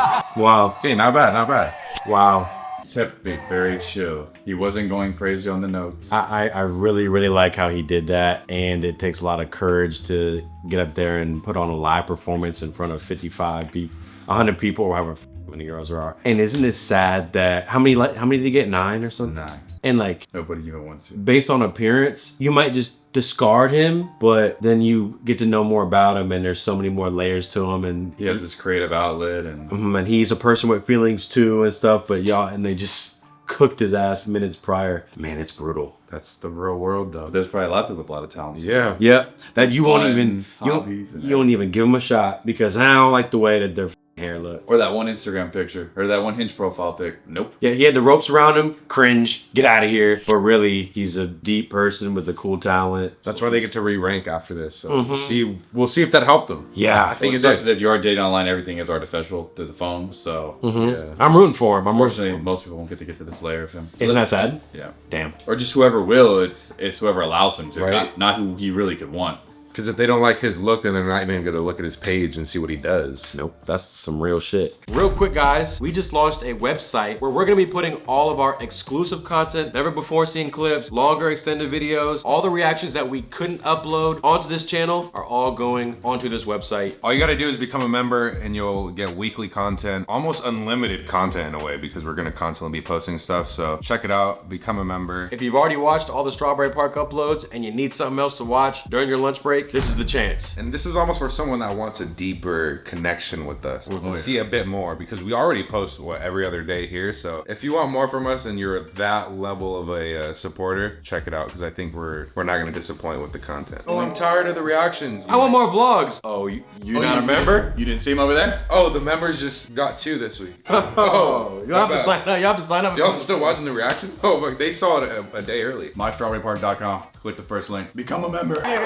[SPEAKER 1] Wow.
[SPEAKER 6] Okay, not bad, not bad.
[SPEAKER 1] Wow.
[SPEAKER 6] Kept it very chill. He wasn't going crazy on the notes.
[SPEAKER 1] I really, really like how he did that. And it takes a lot of courage to get up there and put on a live performance in front of 55 people, 100 people, or however many girls there are. And isn't it sad that, how many did he get? 9 or something?
[SPEAKER 6] 9.
[SPEAKER 1] And
[SPEAKER 6] nobody even wants to.
[SPEAKER 1] Based on appearance, you might just discard him, but then you get to know more about him, and there's so many more layers to him, and
[SPEAKER 6] He has this creative outlet,
[SPEAKER 1] and he's a person with feelings too and stuff. But and they just cooked his ass minutes prior. Man, it's brutal.
[SPEAKER 2] That's the real world, though.
[SPEAKER 6] There's probably a lot of people with a lot of talent.
[SPEAKER 2] Yeah.
[SPEAKER 1] Yeah, that you won't even
[SPEAKER 6] hobbies and
[SPEAKER 1] you won't even give them a shot because I don't like the way that their hair look.
[SPEAKER 6] Or that one Instagram picture, or that one Hinge profile pic. Nope.
[SPEAKER 1] Yeah, he had the ropes around him. Cringe. Get out of here. But really, he's a deep person with a cool talent.
[SPEAKER 2] That's why they get to re-rank after this. So
[SPEAKER 1] Mhm.
[SPEAKER 2] we'll see if that helped them.
[SPEAKER 1] Yeah,
[SPEAKER 6] I think it sucks that if you are dating online, everything is artificial through the phone. So
[SPEAKER 1] Yeah. I'm rooting for him.
[SPEAKER 6] Unfortunately, most people won't get to this layer of him.
[SPEAKER 1] Isn't that sad?
[SPEAKER 6] Yeah.
[SPEAKER 1] Damn.
[SPEAKER 6] Or just whoever will. It's whoever allows him to.
[SPEAKER 2] Right.
[SPEAKER 6] Not who he really could want.
[SPEAKER 2] Because if they don't like his look, then they're not even gonna look at his page and see what he does.
[SPEAKER 1] Nope, that's some real shit. Real quick, guys, we just launched a website where we're gonna be putting all of our exclusive content, never before seen clips, longer extended videos, all the reactions that we couldn't upload onto this channel are all going onto this website.
[SPEAKER 2] All you gotta do is become a member and you'll get weekly content, almost unlimited content in a way, because we're gonna constantly be posting stuff. So check it out, become a member.
[SPEAKER 1] If you've already watched all the Strawberry Park uploads and you need something else to watch during your lunch break, this is the chance.
[SPEAKER 2] And this is almost for someone that wants a deeper connection with us. We'll see a bit more because we already post every other day here. So if you want more from us and you're that level of a supporter, check it out, because I think we're not gonna disappoint with the content. Oh, I'm tired of the reactions.
[SPEAKER 1] I want more vlogs. Oh, you not a member?
[SPEAKER 6] You didn't see him over there?
[SPEAKER 2] Oh, the members just got 2 this week.
[SPEAKER 1] Oh, you have to sign up. You have to sign up.
[SPEAKER 2] Y'all still watching the reaction? Oh, look, they saw it a day early.
[SPEAKER 6] MyStrawberryPark.com. Click the first link. Become a member.
[SPEAKER 14] Thank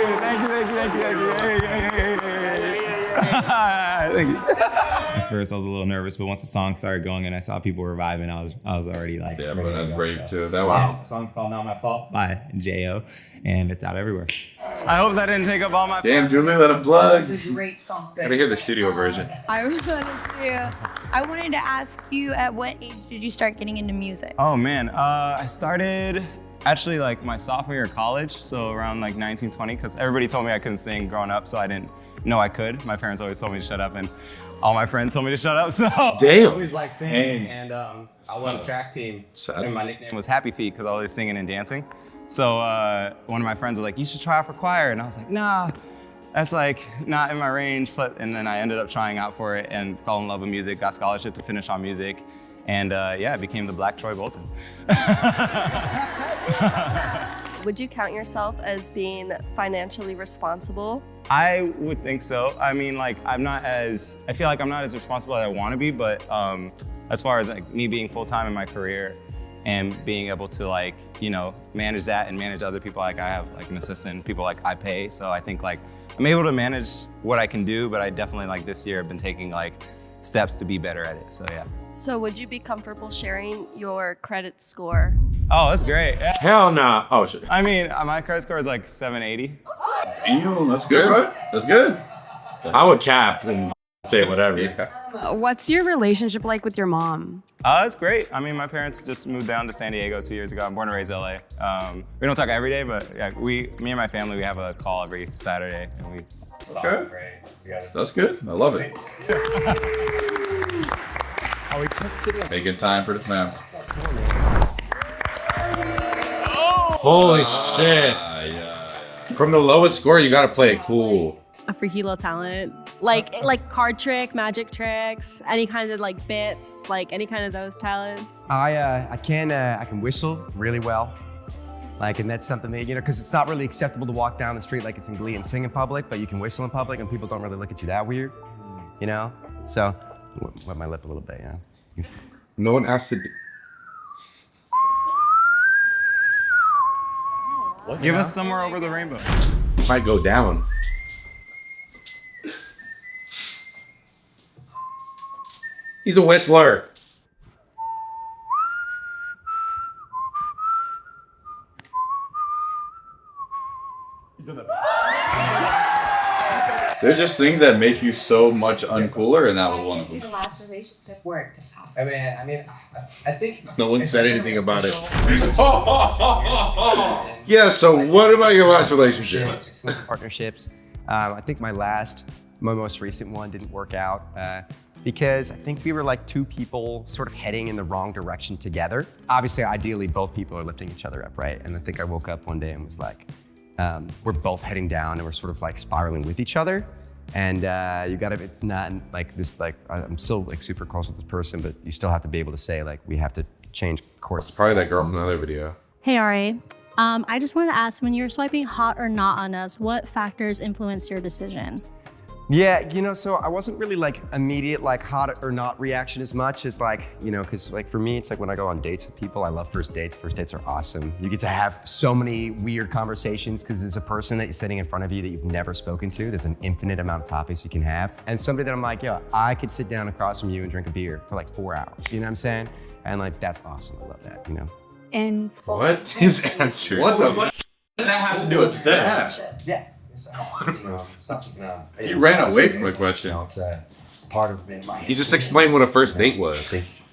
[SPEAKER 14] you. At first I was a little nervous, but once the song started going and I saw people reviving, I was already like,
[SPEAKER 2] yeah, but that's brave too. That wow.
[SPEAKER 14] The song's called Not My Fault by J.O. and it's out everywhere. I hope that didn't take up all my
[SPEAKER 6] Damn, Julie, let him plug.
[SPEAKER 13] It's a great song.
[SPEAKER 2] Gotta hear the studio version.
[SPEAKER 12] I wanted to ask you, at what age did you start getting into music?
[SPEAKER 14] Oh man, I started actually like my sophomore year of college, so around like 19, 20, because everybody told me I couldn't sing growing up, so I didn't know I could. My parents always told me to shut up, and all my friends told me to shut up, so.
[SPEAKER 1] Damn.
[SPEAKER 14] I always liked singing, and I won a track team, and my nickname was Happy Feet, because I was always singing and dancing. So one of my friends was like, you should try out for choir, and I was like, nah, that's like not in my range, and then I ended up trying out for it and fell in love with music, got scholarship to finish on music, and yeah, I became the Black Troy Bolton.
[SPEAKER 10] Would you count yourself as being financially responsible?
[SPEAKER 14] I would think so. I mean, like, I feel like I'm not as responsible as I want to be, but as far as like me being full-time in my career and being able to like, you know, manage that and manage other people, like I have like an assistant, people like I pay. So I think like I'm able to manage what I can do, but I definitely like this year have been taking like steps to be better at it, so yeah.
[SPEAKER 10] So would you be comfortable sharing your credit score?
[SPEAKER 14] Oh, that's great. Yeah.
[SPEAKER 1] Hell nah. Oh shit.
[SPEAKER 14] I mean, my credit score is like 780.
[SPEAKER 6] Damn, that's good, bro. That's good.
[SPEAKER 1] I would cap and say whatever.
[SPEAKER 6] Yeah.
[SPEAKER 9] What's your relationship like with your mom?
[SPEAKER 14] It's great. I mean, my parents just moved down to San Diego 2 years ago. I'm born and raised LA. We don't talk every day, but yeah, me and my family, we have a call every Saturday, and we talk together.
[SPEAKER 6] That's good. I love it.
[SPEAKER 4] Oh, we kept sitting.
[SPEAKER 6] Making time for the fam.
[SPEAKER 1] Holy shit.
[SPEAKER 6] Yeah.
[SPEAKER 2] From the lowest score, you gotta play it cool.
[SPEAKER 15] A freaky little talent, like card trick, magic tricks, any kind of like bits, like any kind of those talents.
[SPEAKER 4] I can whistle really well. Like, and that's something that, you know, because it's not really acceptable to walk down the street like it's in Glee and sing in public, but you can whistle in public and people don't really look at you that weird, you know? So, wet my lip a little bit, yeah.
[SPEAKER 2] No one asked to do.
[SPEAKER 14] Give us Somewhere Over the Rainbow.
[SPEAKER 2] Might go down. He's a whistler.
[SPEAKER 6] There's just things that make you so much uncooler, and that was one of them.
[SPEAKER 13] The last relationship worked.
[SPEAKER 14] I think
[SPEAKER 2] No one said anything about it. Yeah, so what about your last relationship?
[SPEAKER 4] Partnerships. I think my most recent one didn't work out because I think we were like two people sort of heading in the wrong direction together. Obviously, ideally, both people are lifting each other up, right? And I think I woke up one day and was like, we're both heading down and we're sort of like spiraling with each other. And it's not like this, like I'm still like super close with this person, but you still have to be able to say like, we have to change course.
[SPEAKER 2] It's probably that girl from another video.
[SPEAKER 16] Hey, Ari. I just wanted to ask, when you were swiping hot or not on us, what factors influenced your decision?
[SPEAKER 4] Yeah, you know, so I wasn't really like immediate like hot or not reaction as much as like, you know, cause like for me, it's like when I go on dates with people, I love first dates. First dates are awesome. You get to have so many weird conversations because there's a person that you're sitting in front of you that you've never spoken to. There's an infinite amount of topics you can have. And somebody that I'm like, yo, I could sit down across from you and drink a beer for like 4 hours. You know what I'm saying? And like, that's awesome. I love that, you know?
[SPEAKER 9] And
[SPEAKER 2] what? His answer.
[SPEAKER 6] What the f? Did that have to do with sex?
[SPEAKER 4] Yeah.
[SPEAKER 17] It's not something
[SPEAKER 2] He ran away from the question.
[SPEAKER 17] It's a part of being my.
[SPEAKER 2] He just explained what a first date was.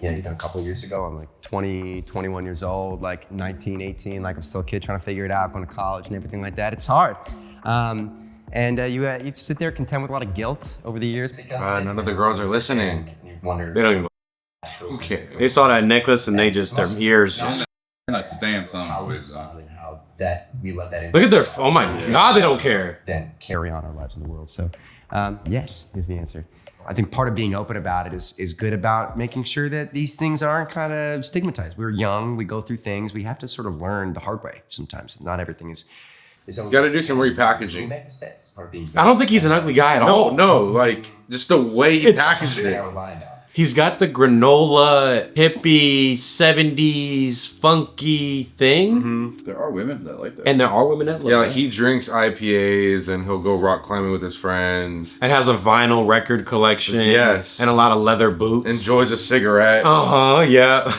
[SPEAKER 17] Yeah, a couple of years ago, I'm like 20, 21 years old, like 19, 18, like I'm still a kid trying to figure it out, going to college and everything like that. It's hard. And you sit there content with a lot of guilt over the years.
[SPEAKER 2] None of the girls are listening.
[SPEAKER 17] You wonder.
[SPEAKER 1] They don't even.
[SPEAKER 2] Okay.
[SPEAKER 1] They saw that necklace and they just, their ears just.
[SPEAKER 6] That stamps on always.
[SPEAKER 17] How that we let that in.
[SPEAKER 1] Look at their, oh my God, they don't care.
[SPEAKER 17] Then carry on our lives in the world. So, yes is the answer. I think part of being open about it is good about making sure that these things aren't kind of stigmatized. We're young, we go through things, we have to sort of learn the hard way sometimes. Not everything is.
[SPEAKER 2] You gotta do some repackaging.
[SPEAKER 1] I don't think he's an ugly guy at all.
[SPEAKER 2] No, like just the way he packaged it.
[SPEAKER 1] He's got the granola, hippie, 70s, funky thing.
[SPEAKER 6] There are women that like that.
[SPEAKER 1] And there are women that like
[SPEAKER 2] Yeah,
[SPEAKER 1] that.
[SPEAKER 2] like he drinks IPAs and he'll go rock climbing with his friends.
[SPEAKER 1] And has a vinyl record collection.
[SPEAKER 2] Yes.
[SPEAKER 1] And a lot of leather boots.
[SPEAKER 2] Enjoys a cigarette.
[SPEAKER 1] Uh-huh, yeah.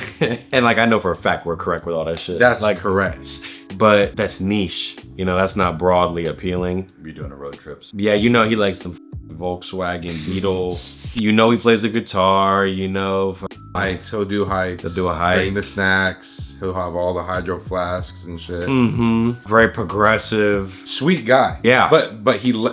[SPEAKER 1] And like, I know for a fact we're correct with all that shit.
[SPEAKER 2] That's
[SPEAKER 1] like
[SPEAKER 2] correct.
[SPEAKER 1] But that's niche. You know, that's not broadly appealing.
[SPEAKER 6] Be doing the road trips.
[SPEAKER 1] Yeah, you know he likes some Volkswagen Beetle. You know he plays the guitar. You know,
[SPEAKER 2] Hikes. He'll do hikes.
[SPEAKER 1] He'll do a hike.
[SPEAKER 2] Bring the snacks. He'll have all the hydro flasks and shit.
[SPEAKER 1] Mm-hmm. Very progressive.
[SPEAKER 2] Sweet guy.
[SPEAKER 1] Yeah.
[SPEAKER 2] But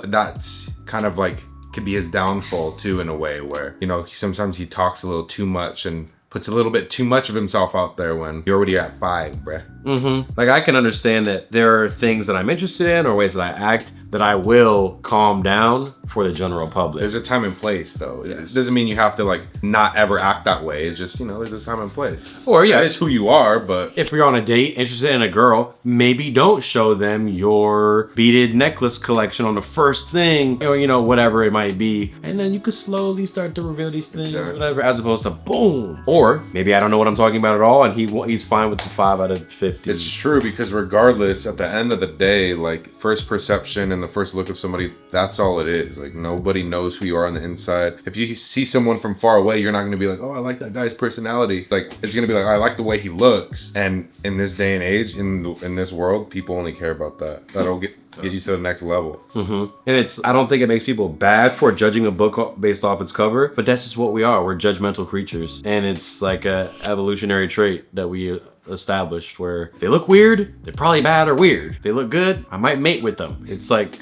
[SPEAKER 2] that's kind of like could be his downfall too, in a way where, you know, sometimes he talks a little too much and puts a little bit too much of himself out there when you're already at 5, bruh.
[SPEAKER 1] Mm-hmm. Like, I can understand that there are things that I'm interested in or ways that I act that I will calm down for the general public.
[SPEAKER 2] There's a time and place, though. It doesn't mean you have to, like, not ever act that way. It's just, you know, there's a time and place.
[SPEAKER 1] Or, yeah.
[SPEAKER 2] That is who you are, but...
[SPEAKER 1] If you're on a date, interested in a girl, maybe don't show them your beaded necklace collection on the first thing, or, you know, whatever it might be. And then you could slowly start to reveal these things, whatever, as opposed to boom. Or, maybe I don't know what I'm talking about at all, and he's fine with the 5 out of 50.
[SPEAKER 2] It's true, because regardless, at the end of the day, like, first perception and the first look of somebody, that's all it is. Like, nobody knows who you are on the inside. If you see someone from far away, you're not going to be like, oh, I like that guy's personality. Like, it's going to be like, I like the way he looks. And in this day and age, in this world, people only care about that. That'll get you to the next level.
[SPEAKER 1] Mm-hmm. And I don't think it makes people bad for judging a book based off its cover, but that's just what we are. We're judgmental creatures. And it's like a evolutionary trait that we established where if they look weird, they're probably bad or weird. If they look good, I might mate with them. It's like,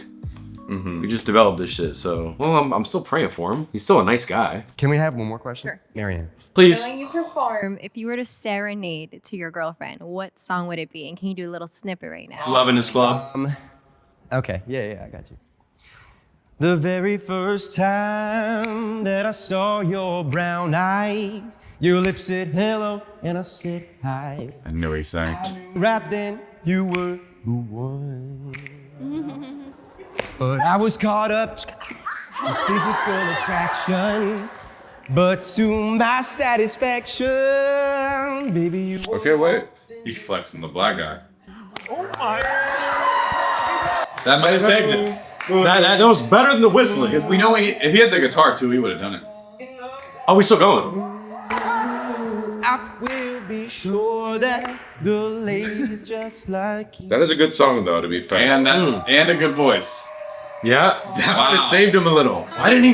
[SPEAKER 1] we just developed this shit. So, well, I'm still praying for him. He's still a nice guy.
[SPEAKER 17] Can we have one more question?
[SPEAKER 18] Sure.
[SPEAKER 17] Marianne.
[SPEAKER 1] Please.
[SPEAKER 18] When you perform, if you were to serenade to your girlfriend, what song would it be? And can you do a little snippet right now?
[SPEAKER 1] Love in this club.
[SPEAKER 17] Okay, yeah, I got you. The very first time that I saw your brown eyes, your lips said hello and I said hi.
[SPEAKER 6] I knew he sang.
[SPEAKER 17] Right then, you were the one. But I was caught up in physical attraction. But to my satisfaction, baby, you.
[SPEAKER 6] Okay, wait. He's flexing the black guy.
[SPEAKER 1] Oh my.
[SPEAKER 6] That might have saved it.
[SPEAKER 1] That was better than the whistling.
[SPEAKER 6] If we know if he had the guitar too, he would have done it.
[SPEAKER 1] Oh, we still going?
[SPEAKER 17] I will be sure that the ladies just like you.
[SPEAKER 2] That is a good song, though, to be fair.
[SPEAKER 6] And a good voice.
[SPEAKER 1] Yeah.
[SPEAKER 2] That might have saved him a little.
[SPEAKER 6] Why didn't he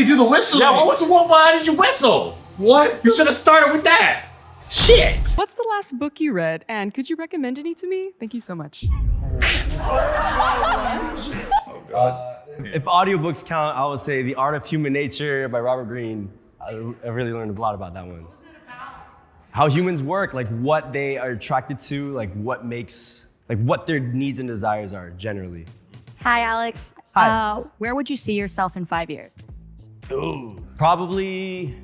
[SPEAKER 6] do the whistle?
[SPEAKER 1] Yeah, why did you whistle?
[SPEAKER 6] What?
[SPEAKER 1] You should have started with that. Shit.
[SPEAKER 19] What's the last book you read? And could you recommend any to me? Thank you so much.
[SPEAKER 20] If audiobooks count, I would say The Art of Human Nature by Robert Greene. I really learned a lot about that one. How humans work, like what they are attracted to, like what their needs and desires are generally.
[SPEAKER 9] Hi, Alex.
[SPEAKER 20] Hi.
[SPEAKER 9] Where would you see yourself in 5 years?
[SPEAKER 20] Ooh. Probably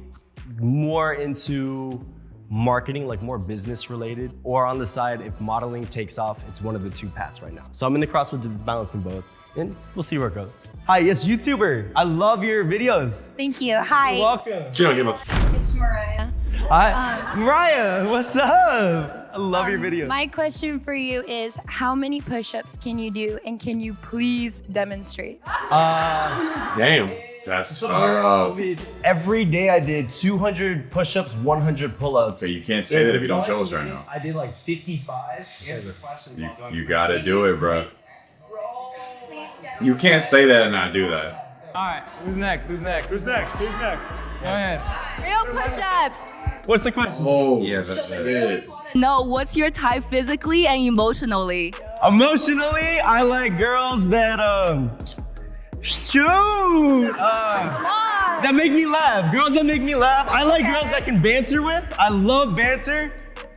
[SPEAKER 20] more into marketing, like more business related, or on the side, if modeling takes off, it's one of the two paths right now. So I'm in the crossroads of balancing both, and we'll see where it goes. Hi, yes, YouTuber. I love your videos.
[SPEAKER 12] Thank you. Hi.
[SPEAKER 20] You're welcome.
[SPEAKER 1] She don't give a
[SPEAKER 12] It's Mariah.
[SPEAKER 20] Hi, Mariah, what's up? I love your videos.
[SPEAKER 12] My question for you is, how many push-ups can you do, and can you please demonstrate?
[SPEAKER 1] Damn. That's
[SPEAKER 20] every day I did 200 push-ups, 100 pull-ups.
[SPEAKER 6] Okay, you can't say that if you don't show us right now.
[SPEAKER 20] I did like 55.
[SPEAKER 6] You gotta do it, bro.
[SPEAKER 12] Please
[SPEAKER 6] You can't say that and not do that.
[SPEAKER 14] All right, who's next? Go ahead.
[SPEAKER 8] Real push-ups.
[SPEAKER 20] What's the question?
[SPEAKER 6] Oh, yeah, that is.
[SPEAKER 8] No, what's your type physically and emotionally?
[SPEAKER 20] Emotionally, I like girls that that make me laugh. Girls that make me laugh. I like girls that can banter with. I love banter.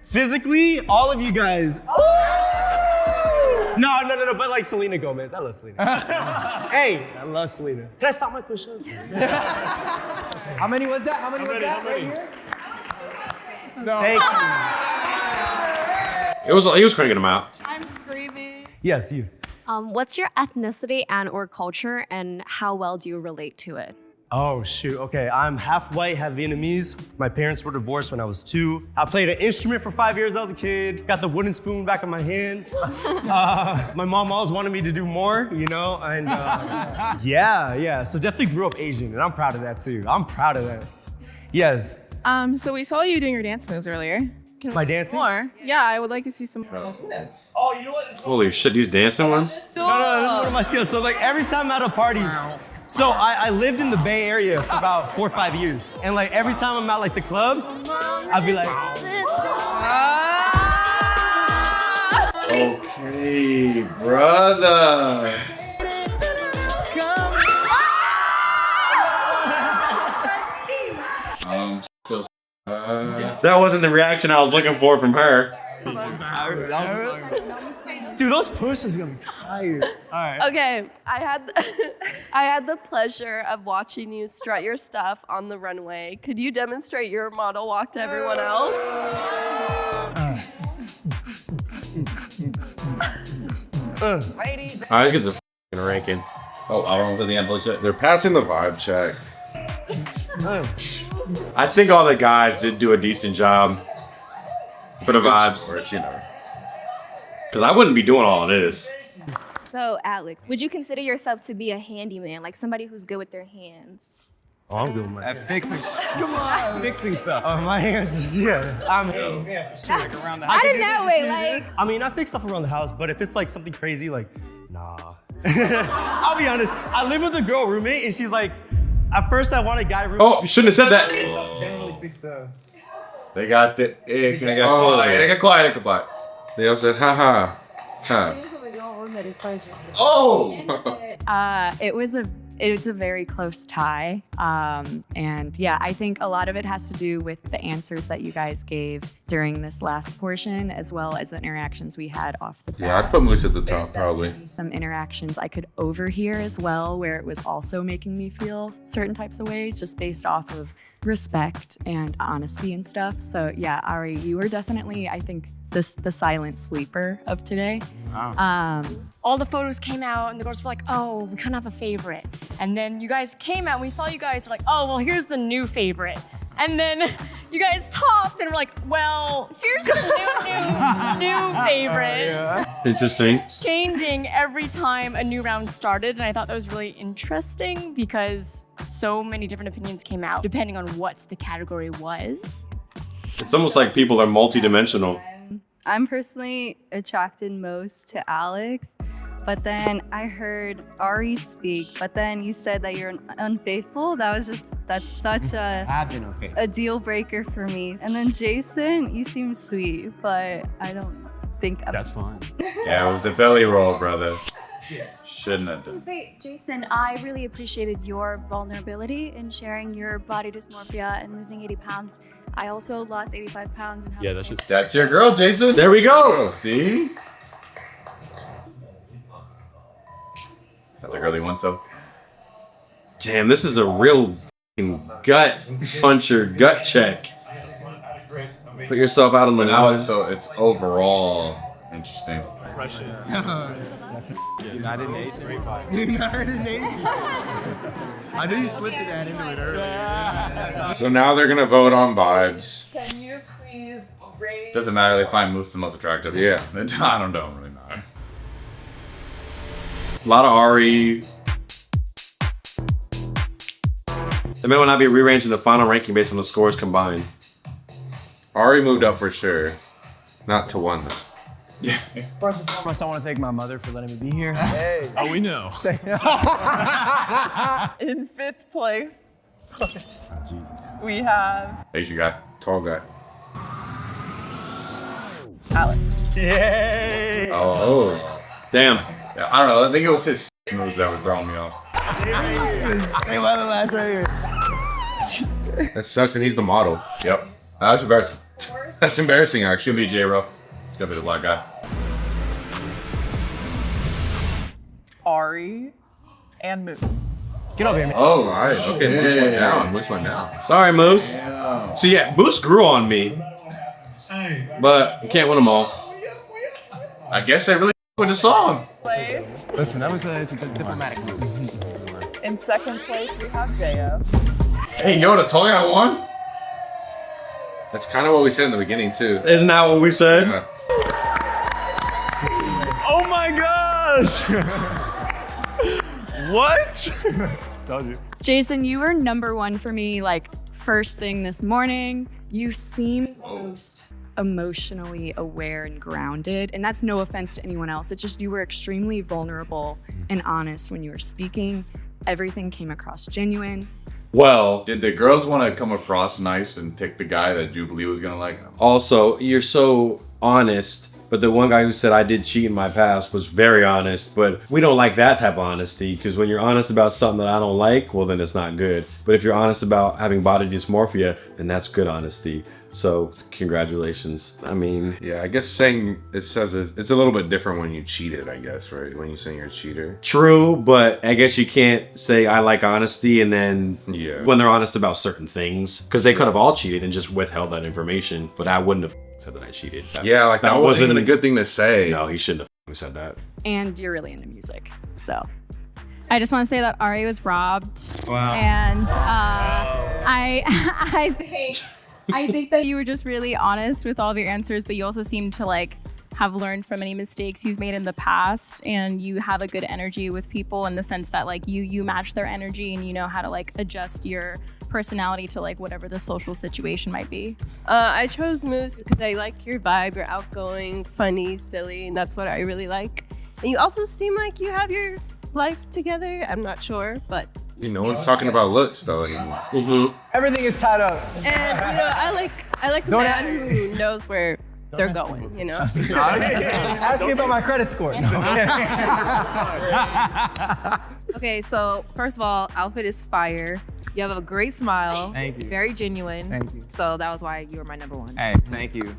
[SPEAKER 20] Physically, all of you guys. No, but like Selena Gomez. I love Selena. Hey, I love Selena. Can I stop my push-ups?
[SPEAKER 4] How many was that? How many was that? Right here?
[SPEAKER 14] No.
[SPEAKER 20] Thank you.
[SPEAKER 1] He was cranking them out.
[SPEAKER 8] I'm screaming.
[SPEAKER 20] Yes, you.
[SPEAKER 10] What's your ethnicity and or culture, and how well do you relate to it?
[SPEAKER 20] Oh shoot, okay. I'm half white, half Vietnamese. My parents were divorced when I was 2. I played an instrument for 5 years as I was a kid. Got the wooden spoon back in my hand. My mom always wanted me to do more, you know? And yeah. So definitely grew up Asian, and I'm proud of that too. I'm proud of that. Yes.
[SPEAKER 11] So we saw you doing your dance moves earlier. Can
[SPEAKER 20] My
[SPEAKER 11] we see
[SPEAKER 20] dancing?
[SPEAKER 11] more? Yeah, I would like to see some more.
[SPEAKER 20] Oh, you know what?
[SPEAKER 1] Holy shit, these dancing ones?
[SPEAKER 20] No, this is one of my skills. So like every time I'm at a party, so I lived in the Bay Area for about 4 or 5 years. And like every time I'm at like the club, I'd be like,
[SPEAKER 6] Okay, brother. Still.
[SPEAKER 1] That wasn't the reaction I was looking for from her.
[SPEAKER 20] dude, those pushes are gonna be tired. All right.
[SPEAKER 21] Okay, I had the pleasure of watching you strut your stuff on the runway. Could you demonstrate your model walk to everyone else?
[SPEAKER 1] Ladies. All right, let's get the f***ing ranking.
[SPEAKER 6] Oh, I don't know for the envelope yet.
[SPEAKER 2] They're passing the vibe check.
[SPEAKER 1] I think all the guys did do a decent job for the vibes.
[SPEAKER 6] You know.
[SPEAKER 1] Because I wouldn't be doing all of this.
[SPEAKER 22] So, Alex, would you consider yourself to be a handyman, like somebody who's good with their hands?
[SPEAKER 20] Oh, I'm good with my
[SPEAKER 14] At fixing. Come on. Fixing stuff.
[SPEAKER 20] my hands is, I'm yeah, for sure.
[SPEAKER 14] Like around the
[SPEAKER 22] I didn't know it, like.
[SPEAKER 20] I mean, I fix stuff around the house, but if it's like something crazy, like, nah. I'll be honest, I live with a girl roommate, and she's like, at first I want a guy roommate.
[SPEAKER 1] Oh, you shouldn't have said that.
[SPEAKER 20] They don't really fix stuff.
[SPEAKER 6] They got the. They got quiet.
[SPEAKER 2] They all said, ha.
[SPEAKER 6] Oh!
[SPEAKER 9] It's a very close tie. And yeah, I think a lot of it has to do with the answers that you guys gave during this last portion, as well as the interactions we had off the bat.
[SPEAKER 2] Yeah, I'd put Moose at the top, probably.
[SPEAKER 9] Some interactions I could overhear as well, where it was also making me feel certain types of ways, just based off of respect and honesty and stuff. So yeah, Ari, you were definitely, I think, the silent sleeper of today.
[SPEAKER 14] Wow.
[SPEAKER 23] All the photos came out and the girls were like, oh, we kind of have a favorite. And then you guys came out and we saw you guys were like, oh, well, here's the new favorite. And then you guys talked and were like, well, here's the new favorite.
[SPEAKER 1] Interesting.
[SPEAKER 23] Changing every time a new round started. And I thought that was really interesting because so many different opinions came out depending on what the category was.
[SPEAKER 1] It's almost like people are multi-dimensional.
[SPEAKER 24] I'm personally attracted most to Alex, but then I heard Ari speak, but then you said that you're unfaithful. That's such
[SPEAKER 14] I've been unfaithful.
[SPEAKER 24] a deal breaker for me. And then Jason, you seem sweet, but I don't think
[SPEAKER 3] That's fine.
[SPEAKER 6] Yeah, it was the belly roll, brother. Shouldn't have done.
[SPEAKER 25] Say, Jason, I really appreciated your vulnerability in sharing your body dysmorphia and losing 80 pounds. I also lost 85 pounds. And
[SPEAKER 3] Yeah, that's just.
[SPEAKER 6] That's your girl, Jason.
[SPEAKER 1] There we go.
[SPEAKER 6] See? That's the girl he wants, though.
[SPEAKER 1] Damn, this is a real f***ing gut puncher, gut check. Put yourself out on the
[SPEAKER 6] Now
[SPEAKER 1] line.
[SPEAKER 6] so it's overall interesting.
[SPEAKER 14] United Nations. United Nations. I knew you slipped that into it earlier.
[SPEAKER 2] So now they're gonna vote on vibes.
[SPEAKER 5] Can you please raise?
[SPEAKER 6] Doesn't matter. They find Moose the most attractive.
[SPEAKER 2] Yeah.
[SPEAKER 6] I don't really matter.
[SPEAKER 1] A lot of Ari. They may not be rearranging the final ranking based on the scores combined.
[SPEAKER 2] Ari moved up for sure. Not to 1 though.
[SPEAKER 6] Yeah.
[SPEAKER 4] First and foremost, I want to thank my mother for letting me be here. Hey.
[SPEAKER 3] Oh, we know.
[SPEAKER 5] In 5th place,
[SPEAKER 3] Jesus.
[SPEAKER 5] we have
[SPEAKER 2] Asian guy, tall guy.
[SPEAKER 5] Alex.
[SPEAKER 3] Yay!
[SPEAKER 2] Oh.
[SPEAKER 1] Damn.
[SPEAKER 6] Yeah, I don't know. I think it was his moves that were throwing me off.
[SPEAKER 4] Hey, by the last right here.
[SPEAKER 2] That sucks, and he's the model.
[SPEAKER 6] Yep. That's embarrassing.
[SPEAKER 2] That's embarrassing, actually.
[SPEAKER 6] Should be J Ruff. It's gonna be the black guy.
[SPEAKER 5] Ari, and Moose.
[SPEAKER 4] Get over here, man.
[SPEAKER 2] Oh, all right. Okay, Moose went down. Moose went down.
[SPEAKER 1] Sorry, Moose. See, yeah, Moose grew on me, but you can't win them all.
[SPEAKER 6] I guess I really with the song.
[SPEAKER 5] Place.
[SPEAKER 4] Listen, that was it's a good diplomatic move.
[SPEAKER 5] In 2nd place, we have Jaya.
[SPEAKER 6] Hey, you know the tall guy won?
[SPEAKER 2] That's kind of what we said in the beginning, too.
[SPEAKER 1] Isn't that what we said?
[SPEAKER 2] Yeah.
[SPEAKER 3] Oh my gosh! What? Told you.
[SPEAKER 9] Jason, you were #1 for me, like, first thing this morning. You seem most emotionally aware and grounded, and that's no offense to anyone else. It's just you were extremely vulnerable and honest when you were speaking. Everything came across genuine.
[SPEAKER 1] Well,
[SPEAKER 6] Did the girls want to come across nice and pick the guy that Jubilee was gonna like?
[SPEAKER 1] also, you're so honest, but the one guy who said I did cheat in my past was very honest, but we don't like that type of honesty, because when you're honest about something that I don't like, well, then it's not good. But if you're honest about having body dysmorphia, then that's good honesty. So congratulations. I mean,
[SPEAKER 2] Yeah, I guess saying it says it's a little bit different when you cheated, I guess, right? When you say you're a cheater.
[SPEAKER 1] true, but I guess you can't say I like honesty and then
[SPEAKER 2] Yeah.
[SPEAKER 1] when they're honest about certain things, because they could have all cheated and just withheld that information, but I wouldn't have said that I cheated.
[SPEAKER 2] Yeah, like that wasn't even a good thing to say.
[SPEAKER 1] No, he shouldn't have said that.
[SPEAKER 9] And you're really into music, so.
[SPEAKER 7] I just want to say that Ari was robbed.
[SPEAKER 1] Wow.
[SPEAKER 7] And I think that you were just really honest with all of your answers, but you also seem to like have learned from any mistakes you've made in the past, and you have a good energy with people in the sense that like you match their energy and you know how to like adjust your personality to like whatever the social situation might be.
[SPEAKER 21] I chose Moose because I like your vibe. You're outgoing, funny, silly, and that's what I really like. And you also seem like you have your life together. I'm not sure, but
[SPEAKER 2] No one's talking about looks though anymore.
[SPEAKER 4] Everything is tied up.
[SPEAKER 21] and I like a
[SPEAKER 4] Don't
[SPEAKER 21] man who knows where they're going. You know.
[SPEAKER 4] Ask me about my credit score.
[SPEAKER 13] Okay, so first of all, outfit is fire. You have a great smile.
[SPEAKER 14] Thank you.
[SPEAKER 13] Very genuine.
[SPEAKER 14] Thank you.
[SPEAKER 13] So that was why you were my #1.
[SPEAKER 14] Hey, thank you.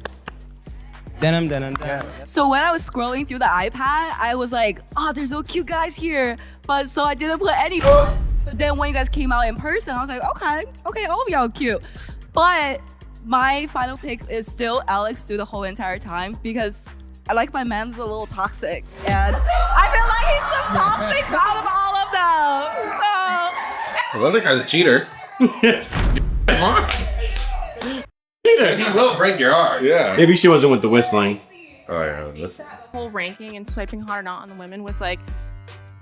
[SPEAKER 14] Denim.
[SPEAKER 21] So when I was scrolling through the iPad, I was like, oh, there's no cute guys here. But so I didn't put any. But then when you guys came out in person, I was like, okay, all of y'all are cute. But my final pick is still Alex through the whole entire time because I like my man's a little toxic. And I feel like he's the toxic out of all of them. So,
[SPEAKER 2] Well, that guy's a cheater.
[SPEAKER 6] He will break your heart.
[SPEAKER 2] Yeah.
[SPEAKER 1] Maybe she wasn't with the whistling.
[SPEAKER 2] Oh yeah, listen.
[SPEAKER 11] The whole ranking and swiping hard or not on the women was like,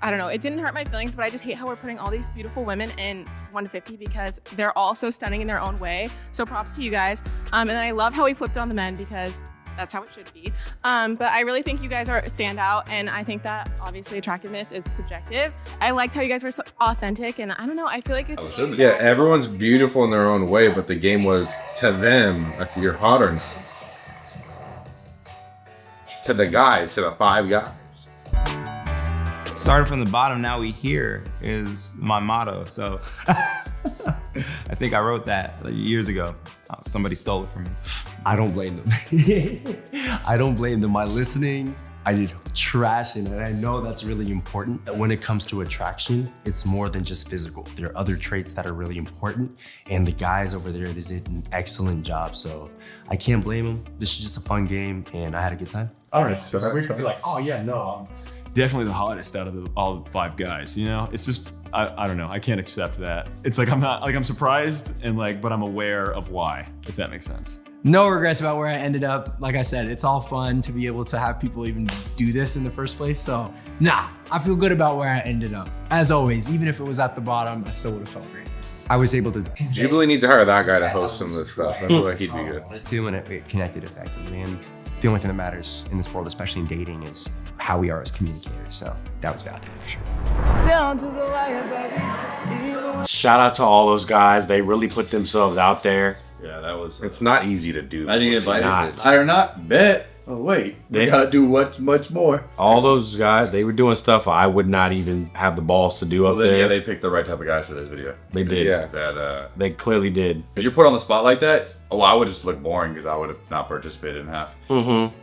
[SPEAKER 11] I don't know, it didn't hurt my feelings, but I just hate how we're putting all these beautiful women in 150 because they're all so stunning in their own way. So props to you guys. And I love how we flipped on the men because that's how it should be. But I really think you guys are a standout, and I think that obviously attractiveness is subjective. I liked how you guys were so authentic, and I don't know, I feel like it's
[SPEAKER 2] Yeah, everyone's beautiful in their own way, but the game was to them if you're hot or not. To the guys, to the 5 guys.
[SPEAKER 14] Starting from the bottom, now we here is my motto. So I think I wrote that like years ago. Somebody stole it from me.
[SPEAKER 17] I don't blame them. I don't blame them. My listening, I did trash in it. And I know that's really important. When it comes to attraction, it's more than just physical. There are other traits that are really important. And the guys over there, they did an excellent job. So I can't blame them. This is just a fun game and I had a good time.
[SPEAKER 3] All right, so we're gonna be like, oh yeah, no, I'm definitely the hottest out of all 5 guys. You know, it's just I don't know, I can't accept that. It's like I'm surprised and like, but I'm aware of why, if that makes sense.
[SPEAKER 4] No regrets about where I ended up. Like I said, it's all fun to be able to have people even do this in the first place. So nah, I feel good about where I ended up. As always, even if it was at the bottom, I still would have felt great.
[SPEAKER 17] I was able to.
[SPEAKER 2] Jubilee needs to hire that guy to host some of this stuff. I feel like he'd be good.
[SPEAKER 17] Too, and it connected effectively. And the only thing that matters in this world, especially in dating, is how we are as communicators. So that was validated for sure.
[SPEAKER 14] Down to the wire, baby.
[SPEAKER 1] Shout out to all those guys. They really put themselves out there.
[SPEAKER 6] Yeah, that was.
[SPEAKER 2] It's not easy to do.
[SPEAKER 6] I didn't get invited.
[SPEAKER 1] not.
[SPEAKER 6] I or not bet. Oh wait, they gotta do much more.
[SPEAKER 1] All those guys, they were doing stuff I would not even have the balls to do up there.
[SPEAKER 6] Yeah, they picked the right type of guys for this video.
[SPEAKER 1] They did.
[SPEAKER 2] Yeah.
[SPEAKER 6] That
[SPEAKER 1] They clearly did.
[SPEAKER 6] if you're put on the spot like that, I would just look boring because I would have not participated in half.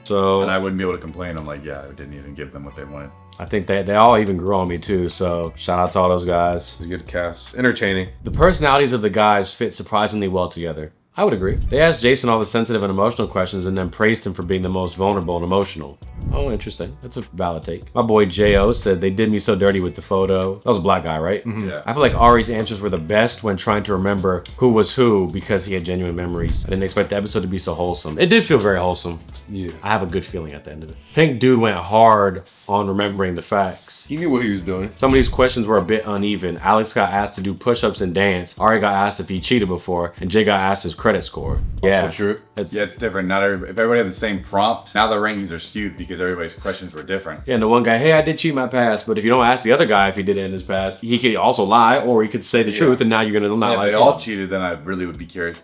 [SPEAKER 1] So
[SPEAKER 6] And I wouldn't be able to complain. I'm like, yeah, I didn't even give them what they wanted.
[SPEAKER 1] I think they all even grew on me too. So shout out to all those guys.
[SPEAKER 2] It's a good cast. Entertaining.
[SPEAKER 1] The personalities of the guys fit surprisingly well together. I would agree. They asked Jason all the sensitive and emotional questions and then praised him for being the most vulnerable and emotional. Oh, interesting. That's a valid take. My boy J.O. said they did me so dirty with the photo. That was a black guy, right?
[SPEAKER 6] Yeah.
[SPEAKER 1] I feel like Ari's answers were the best when trying to remember who was who because he had genuine memories. I didn't expect the episode to be so wholesome. It did feel very wholesome.
[SPEAKER 2] Yeah.
[SPEAKER 1] I have a good feeling at the end of it. Pink Dude went hard on remembering the facts.
[SPEAKER 2] He knew what he was doing.
[SPEAKER 1] Some of these questions were a bit uneven. Alex got asked to do push-ups and dance. Ari got asked if he cheated before, and Jay got asked his credit score. Yeah,
[SPEAKER 6] Also true. Yeah, it's different. Not if everybody had the same prompt, now the rankings are skewed because everybody's questions were different.
[SPEAKER 1] Yeah, and the one guy, hey, I did cheat my past, but if you don't ask the other guy if he did it in his past, he could also lie, or he could say the truth, and now you're gonna not
[SPEAKER 6] If
[SPEAKER 1] like
[SPEAKER 6] they
[SPEAKER 1] him.
[SPEAKER 6] all cheated, then I really would be curious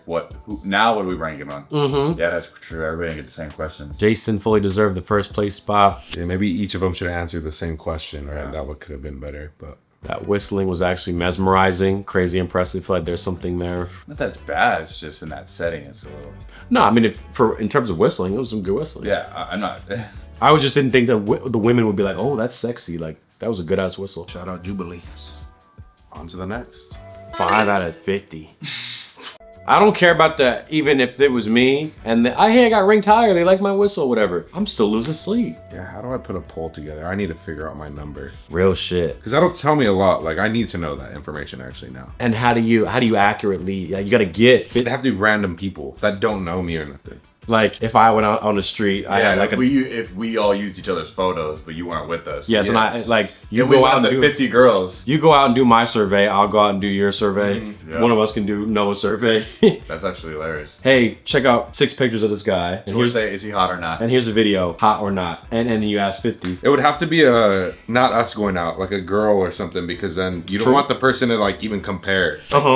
[SPEAKER 6] now what do we rank him on? Yeah, that's true. Everybody get the same question.
[SPEAKER 1] Jason fully deserved the first place spot.
[SPEAKER 2] Yeah, maybe each of them should have answered the same question, right? That would could have been better, but.
[SPEAKER 1] That whistling was actually mesmerizing, crazy impressive. I feel like there's something there.
[SPEAKER 6] Not that's bad. It's just in that setting, it's a little.
[SPEAKER 1] No, I mean, in terms of whistling, it was some good whistling.
[SPEAKER 6] Yeah, I'm not.
[SPEAKER 1] I just didn't think that the women would be like, oh, that's sexy. Like, that was a good ass whistle.
[SPEAKER 2] Shout out Jubilee. On to the next.
[SPEAKER 1] 5 out of 50. I don't care about that, even if it was me and hey, I got ranked higher, they like my whistle, whatever. I'm still losing sleep.
[SPEAKER 2] Yeah, how do I put a poll together? I need to figure out my number.
[SPEAKER 1] Real shit.
[SPEAKER 2] Because that'll tell me a lot. Like, I need to know that information actually now.
[SPEAKER 1] And how do you accurately, you gotta get.
[SPEAKER 2] They have to be random people that don't know me or nothing.
[SPEAKER 1] Like, if I went out on the street, I had like
[SPEAKER 6] if we all used each other's photos, but you weren't with us.
[SPEAKER 1] Yes, and I like you
[SPEAKER 6] we
[SPEAKER 1] go
[SPEAKER 6] went
[SPEAKER 1] out
[SPEAKER 6] up
[SPEAKER 1] and
[SPEAKER 6] to
[SPEAKER 1] do
[SPEAKER 6] 50 girls.
[SPEAKER 1] You go out and do my survey. I'll go out and do your survey.
[SPEAKER 6] Yeah.
[SPEAKER 1] One of us can do Noah's survey.
[SPEAKER 6] That's actually hilarious.
[SPEAKER 1] Hey, check out 6 pictures of this guy.
[SPEAKER 6] And here's is he hot or not?
[SPEAKER 1] And here's a video, hot or not. And then you ask 50.
[SPEAKER 2] It would have to be not us going out, like a girl or something, because then you don't want the person to like even compare. You know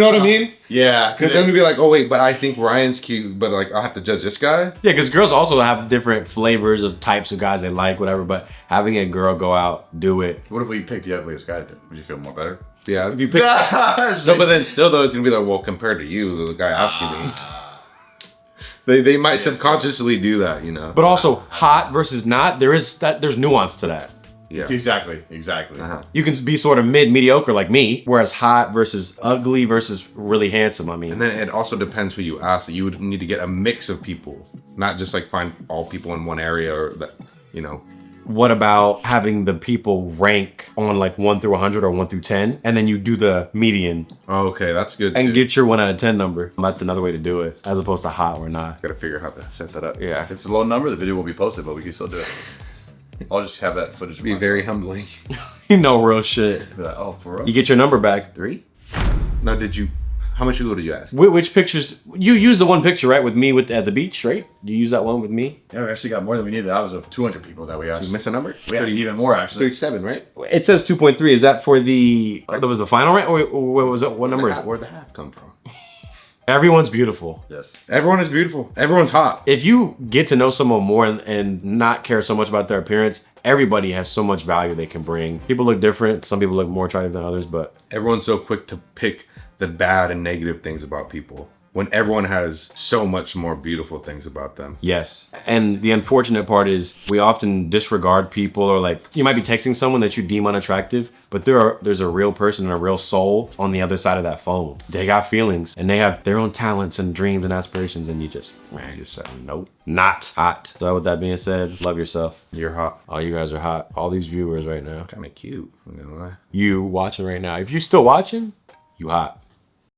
[SPEAKER 2] what I mean?
[SPEAKER 6] Yeah.
[SPEAKER 2] Because then we'd be like, oh wait, but I think Ryan's cute, but like I'll have to judge this guy.
[SPEAKER 1] Yeah, because girls also have different flavors of types of guys they like, whatever. But having a girl go out, do it.
[SPEAKER 6] What if we picked the ugliest guy? Would you feel more better?
[SPEAKER 2] Yeah. If you pick no, but then still though, it's gonna be like, well, compared to you, the guy asking me. They might subconsciously do that, you know.
[SPEAKER 1] But also, hot versus not, there's nuance to that.
[SPEAKER 2] Yeah.
[SPEAKER 6] Exactly.
[SPEAKER 1] You can be sort of mediocre like me, whereas hot versus ugly versus really handsome. I mean,
[SPEAKER 2] and then it also depends who you ask. You would need to get a mix of people, not just like find all people in one area or that, you know.
[SPEAKER 1] What about having the people rank on like 1 through 100 or 1 through 10, and then you do the median?
[SPEAKER 2] Oh, okay, that's good.
[SPEAKER 1] And get your 1 out of 10 number. That's another way to do it, as opposed to hot or not.
[SPEAKER 2] Gotta figure out how to set that up.
[SPEAKER 1] Yeah.
[SPEAKER 6] If it's a low number, the video won't be posted, but we can still do it. I'll just have that footage.
[SPEAKER 2] Be very humbling.
[SPEAKER 1] You know, real shit.
[SPEAKER 6] Be like, oh, for real?
[SPEAKER 1] You get your number back.
[SPEAKER 2] 3? No, how much people did you ask?
[SPEAKER 1] Which pictures? You used the one picture, right, with me at the beach, right? You use that one with me?
[SPEAKER 6] Yeah, we actually got more than we needed. That was of 200 people that we asked.
[SPEAKER 2] Did you miss a number?
[SPEAKER 6] We asked even more, actually.
[SPEAKER 2] 37, right?
[SPEAKER 1] It says 2.3. Is that for that was the final rank, or what was it? What number is it?
[SPEAKER 2] Where'd the half come from?
[SPEAKER 1] Everyone's beautiful.
[SPEAKER 6] Yes.
[SPEAKER 2] Everyone is beautiful. Everyone's hot.
[SPEAKER 1] If you get to know someone more and not care so much about their appearance, everybody has so much value they can bring. People look different. Some people look more attractive than others, but
[SPEAKER 2] everyone's so quick to pick the bad and negative things about people when everyone has so much more beautiful things about them.
[SPEAKER 1] Yes. And the unfortunate part is we often disregard people, or like you might be texting someone that you deem unattractive, but there's a real person and a real soul on the other side of that phone. They got feelings and they have their own talents and dreams and aspirations, and you just say, nope, not hot. So with that being said, love yourself.
[SPEAKER 2] You're hot.
[SPEAKER 1] Oh, you guys are hot. All these viewers right now.
[SPEAKER 2] Kind of cute, I'm gonna lie.
[SPEAKER 1] You watching right now. If you're still watching, you hot.